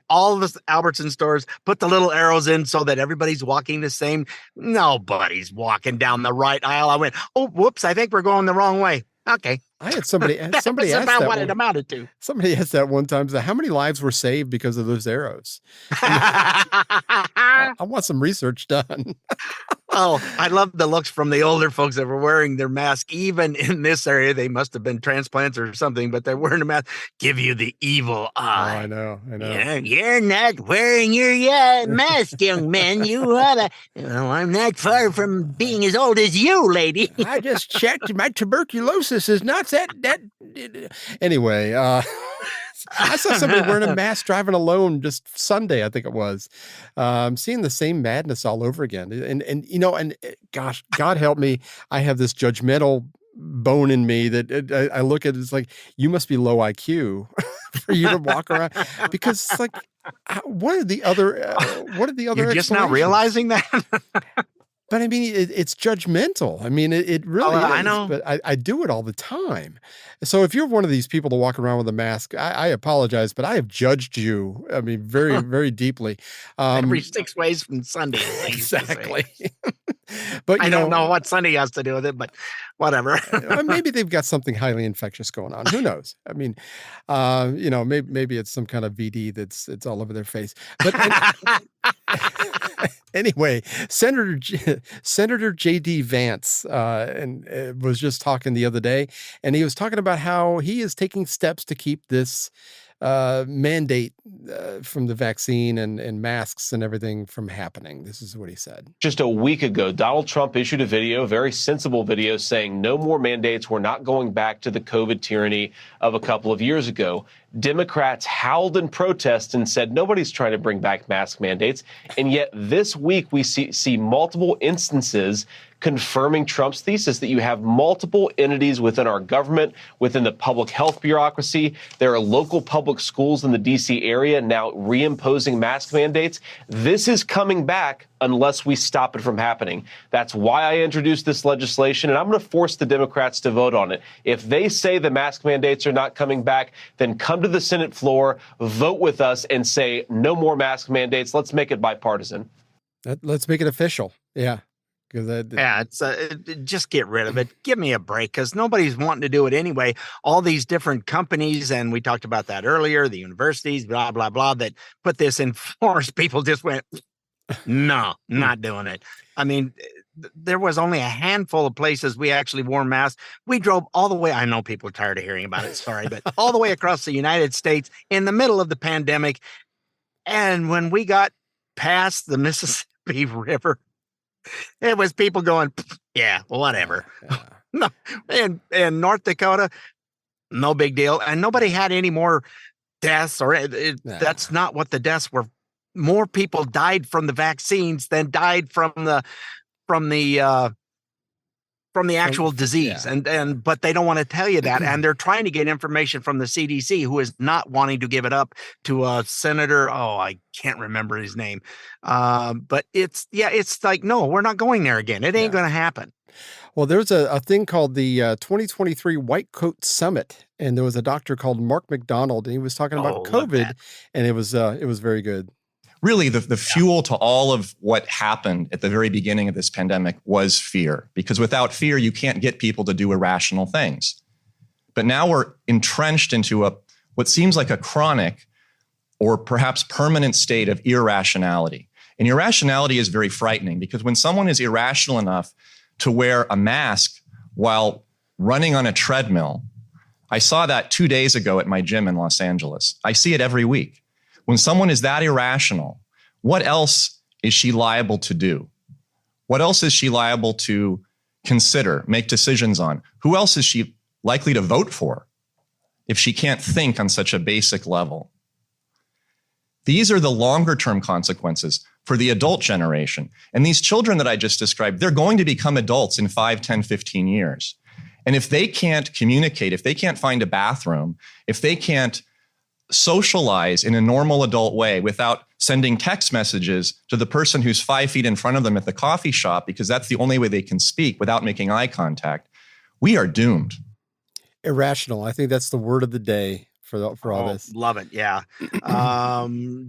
Speaker 1: all of the Albertson stores put the little arrows in so that everybody's walking the same. Nobody's walking down the right aisle. I went, oh, whoops, I think we're going the wrong way. Okay.
Speaker 2: I had somebody asked
Speaker 1: about what it amounted to.
Speaker 2: Somebody asked that one time, how many lives were saved because of those arrows? I want some research done.
Speaker 1: Oh, I love the looks from the older folks that were wearing their mask. Even in this area, they must have been transplants or something, but they're wearing a mask. Give you the evil eye.
Speaker 2: Oh, I know.
Speaker 1: Yeah, you're not wearing your mask, young man. You oughta. Well, I'm not far from being as old as you, lady.
Speaker 2: I just checked. My tuberculosis is not that. Anyway, I saw somebody wearing a mask driving alone just Sunday, I think it was. Seeing the same madness all over again. And gosh, God help me, I have this judgmental bone in me that I look at it, it's like, you must be low IQ for you to walk around, because it's like, what are the other
Speaker 1: You're just now realizing that?
Speaker 2: But I mean, it's judgmental. I mean, it really is.
Speaker 1: I know.
Speaker 2: But I do it all the time. So if you're one of these people to walk around with a mask, I apologize, but I have judged you. I mean, very, very deeply.
Speaker 1: Every 6 ways from Sunday.
Speaker 2: Exactly. But
Speaker 1: I don't know what Sunday has to do with it, but whatever.
Speaker 2: Maybe they've got something highly infectious going on. Who knows? I mean, maybe it's some kind of VD it's all over their face. But anyway, Senator J.D. Vance was just talking the other day, and he was talking about how he is taking steps to keep this mandate from the vaccine and masks and everything from happening. This is what he said.
Speaker 16: Just a week ago, Donald Trump issued a video, very sensible video, saying no more mandates. We're not going back to the COVID tyranny of a couple of years ago. Democrats howled in protest and said nobody's trying to bring back mask mandates. And yet this week we see multiple instances confirming Trump's thesis that you have multiple entities within our government, within the public health bureaucracy. There are local public schools in the D.C. area now reimposing mask mandates. This is coming back unless we stop it from happening. That's why I introduced this legislation, and I'm going to force the Democrats to vote on it. If they say the mask mandates are not coming back, then come to the Senate floor, vote with us, and say no more mask mandates. Let's make it bipartisan.
Speaker 2: Let's make it official. Yeah.
Speaker 1: It's just get rid of it. Give me a break, because nobody's wanting to do it anyway. All these different companies, and we talked about that earlier, the universities, blah, blah, blah, that put this in force, people just went, no, not doing it. I mean, there was only a handful of places we actually wore masks. We drove all the way. I know people are tired of hearing about it. Sorry, but all the way across the United States in the middle of the pandemic. And when we got past the Mississippi River, it was people going, yeah, whatever. No, in North Dakota, no big deal. And nobody had any more deaths, or that's not what the deaths were. More people died from the vaccines than died from the actual disease. But they don't want to tell you that. And they're trying to get information from the CDC, who is not wanting to give it up to a senator. Oh, I can't remember his name. But it's like, no, we're not going there again. It ain't going to happen.
Speaker 2: Well, there's a thing called the 2023 White Coat Summit, and there was a doctor called Mark McDonald, and he was talking about COVID, and it was very good.
Speaker 17: Really, the fuel to all of what happened at the very beginning of this pandemic was fear, because without fear, you can't get people to do irrational things. But now we're entrenched into what seems like a chronic or perhaps permanent state of irrationality. And irrationality is very frightening, because when someone is irrational enough to wear a mask while running on a treadmill, I saw that 2 days ago at my gym in Los Angeles. I see it every week. When someone is that irrational, what else is she liable to do? What else is she liable to consider, make decisions on? Who else is she likely to vote for if she can't think on such a basic level? These are the longer term consequences for the adult generation. And these children that I just described, they're going to become adults in 5, 10, 15 years. And if they can't communicate, if they can't find a bathroom, if they can't socialize in a normal adult way without sending text messages to the person who's 5 feet in front of them at the coffee shop, because that's the only way they can speak without making eye contact, we are doomed.
Speaker 2: Irrational. I think that's the word of the day for all this.
Speaker 1: Love it. Yeah.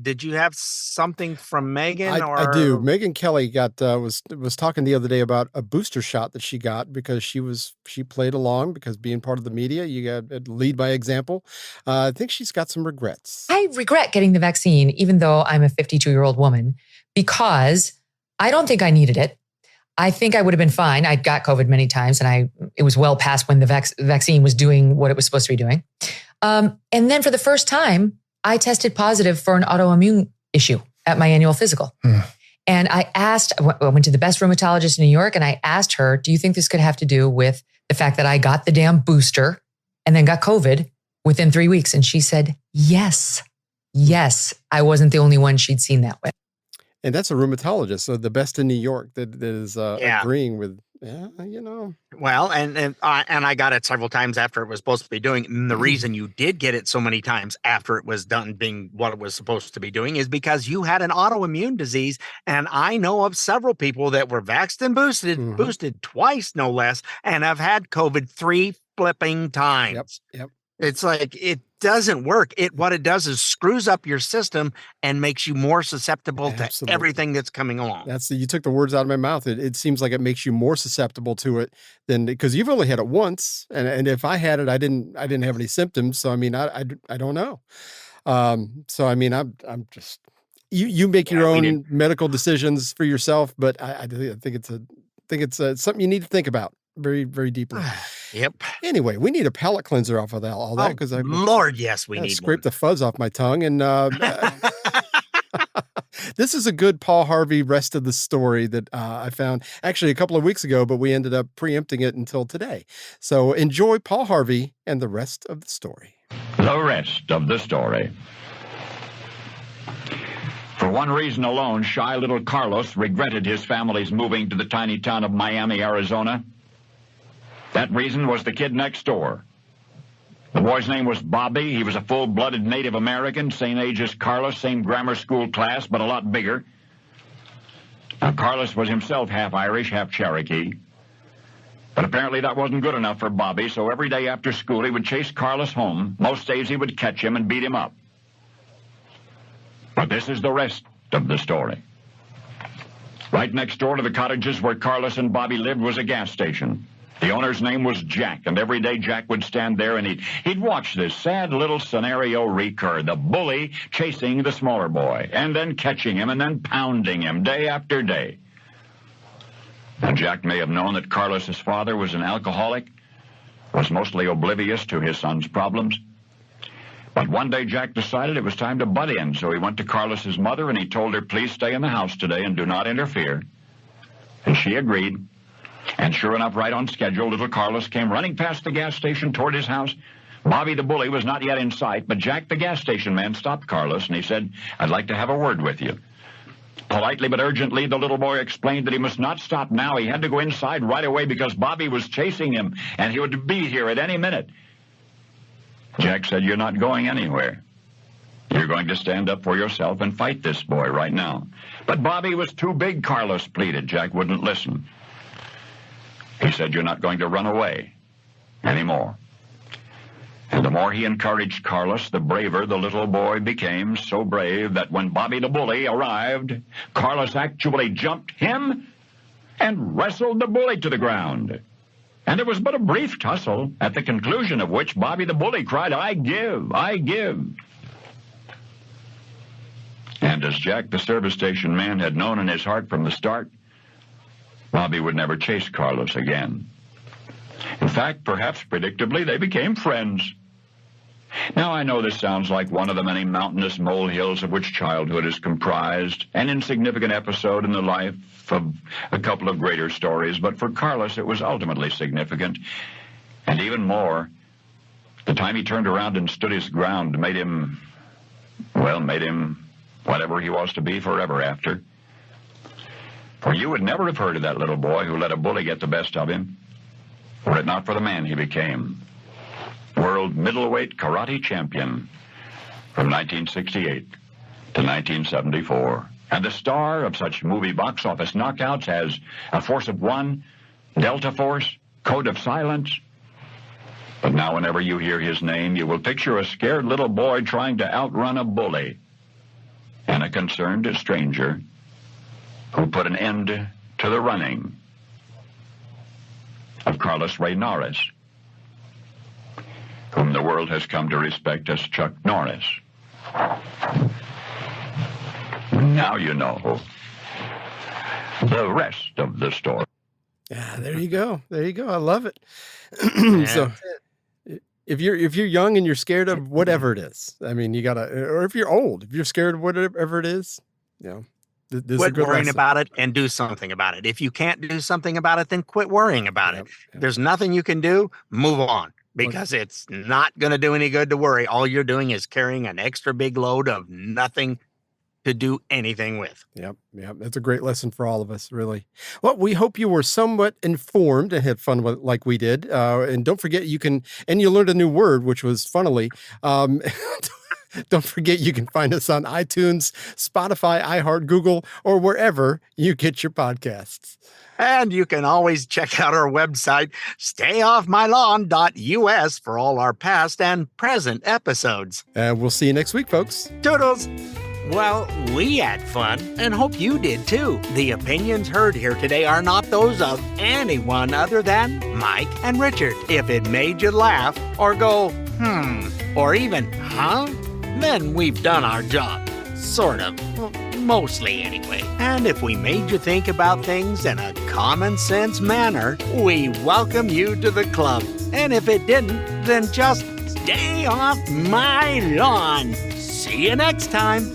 Speaker 1: Did you have something from Megan?
Speaker 2: I do. Megan Kelly was talking the other day about a booster shot that she got because she played along, because being part of the media, you got to lead by example. I think she's got some regrets.
Speaker 18: I regret getting the vaccine, even though I'm a 52-year-old woman, because I don't think I needed it. I think I would have been fine. I'd got COVID many times, and it was well past when the vaccine was doing what it was supposed to be doing. And then for the first time, I tested positive for an autoimmune issue at my annual physical. And I went to the best rheumatologist in New York, and I asked her, do you think this could have to do with the fact that I got the damn booster and then got COVID within 3 weeks? And she said, yes. I wasn't the only one she'd seen that with.
Speaker 2: And that's a rheumatologist, so the best in New York that is agreeing with,
Speaker 1: Well, and I got it several times after it was supposed to be doing. And the reason you did get it so many times after it was done being what it was supposed to be doing is because you had an autoimmune disease. And I know of several people that were vaxxed and boosted twice, no less, and have had COVID 3 flipping times.
Speaker 2: Yep.
Speaker 1: It's like it doesn't work. What it does is screws up your system and makes you more susceptible to everything that's coming along.
Speaker 2: You took the words out of my mouth. It seems like it makes you more susceptible to it than, because you've only had it once, and if I had it, I didn't have any symptoms. So I mean, I don't know. So I mean, I'm just you make your own medical decisions for yourself, but I think it's something you need to think about very, very deeply.
Speaker 1: Yep.
Speaker 2: Anyway, we need a palate cleanser off of all that, because
Speaker 1: Lord, yes, we need
Speaker 2: scrape the fuzz off my tongue. And this is a good Paul Harvey rest of the story that I found actually a couple of weeks ago, but we ended up preempting it until today. So enjoy Paul Harvey and the rest of the story.
Speaker 19: The rest of the story. For one reason alone, shy little Carlos regretted his family's moving to the tiny town of Miami, Arizona. That reason was the kid next door. The boy's name was Bobby. He was a full-blooded Native American, same age as Carlos, same grammar school class, but a lot bigger. Now, Carlos was himself half Irish, half Cherokee. But apparently that wasn't good enough for Bobby, so every day after school he would chase Carlos home. Most days he would catch him and beat him up. But this is the rest of the story. Right next door to the cottages where Carlos and Bobby lived was a gas station. The owner's name was Jack, and every day Jack would stand there and he'd watch this sad little scenario recur, the bully chasing the smaller boy, and then catching him, and then pounding him day after day. And Jack may have known that Carlos's father was an alcoholic, was mostly oblivious to his son's problems. But one day Jack decided it was time to butt in, so he went to Carlos's mother and he told her, "Please stay in the house today and do not interfere." And she agreed. And sure enough, right on schedule, little Carlos came running past the gas station toward his house. Bobby the bully was not yet in sight, but Jack the gas station man stopped Carlos and he said, "I'd like to have a word with you." Politely but urgently, the little boy explained that he must not stop now. He had to go inside right away because Bobby was chasing him and he would be here at any minute. Jack said, "You're not going anywhere. You're going to stand up for yourself and fight this boy right now." But Bobby was too big, Carlos pleaded. Jack wouldn't listen. He said, "You're not going to run away anymore." And the more he encouraged Carlos, the braver the little boy became, so brave that when Bobby the bully arrived, Carlos actually jumped him and wrestled the bully to the ground. And it was but a brief tussle, at the conclusion of which Bobby the bully cried, "I give, I give." And as Jack the service station man had known in his heart from the start, Bobby would never chase Carlos again. In fact, perhaps predictably, they became friends. Now, I know this sounds like one of the many mountainous molehills of which childhood is comprised, an insignificant episode in the life of a couple of greater stories, but for Carlos it was ultimately significant. And even more, the time he turned around and stood his ground made him whatever he was to be forever after. For you would never have heard of that little boy who let a bully get the best of him, were it not for the man he became. World middleweight karate champion from 1968 to 1974. And the star of such movie box office knockouts as A Force of One, Delta Force, Code of Silence. But now whenever you hear his name, you will picture a scared little boy trying to outrun a bully, and a concerned stranger who put an end to the running of Carlos Ray Norris, whom the world has come to respect as Chuck Norris. Now you know the rest of the story.
Speaker 2: Yeah, there you go. There you go. I love it. So if you're young and you're scared of whatever it is, I mean, you gotta, or if you're old, if you're scared of whatever it is, you know, this
Speaker 1: quit
Speaker 2: is a good
Speaker 1: worrying
Speaker 2: lesson.
Speaker 1: about it and do something about it. If you can't do something about it, then quit worrying about it. If there's nothing you can do, move on, because it's not going to do any good to worry. All you're doing is carrying an extra big load of nothing to do anything with.
Speaker 2: Yep. That's a great lesson for all of us, really. Well, we hope you were somewhat informed and had fun with, like we did. And don't forget, you learned a new word, which was funnily. Don't forget you can find us on iTunes, Spotify, iHeart, Google, or wherever you get your podcasts.
Speaker 1: And you can always check out our website, stayoffmylawn.us, for all our past and present episodes.
Speaker 2: And we'll see you next week, folks.
Speaker 1: Toodles! Well, we had fun and hope you did too. The opinions heard here today are not those of anyone other than Mike and Richard. If it made you laugh or go, or even, then we've done our job. Sort of. Mostly anyway. And if we made you think about things in a common sense manner, we welcome you to the club. And if it didn't, then just stay off my lawn. See you next time.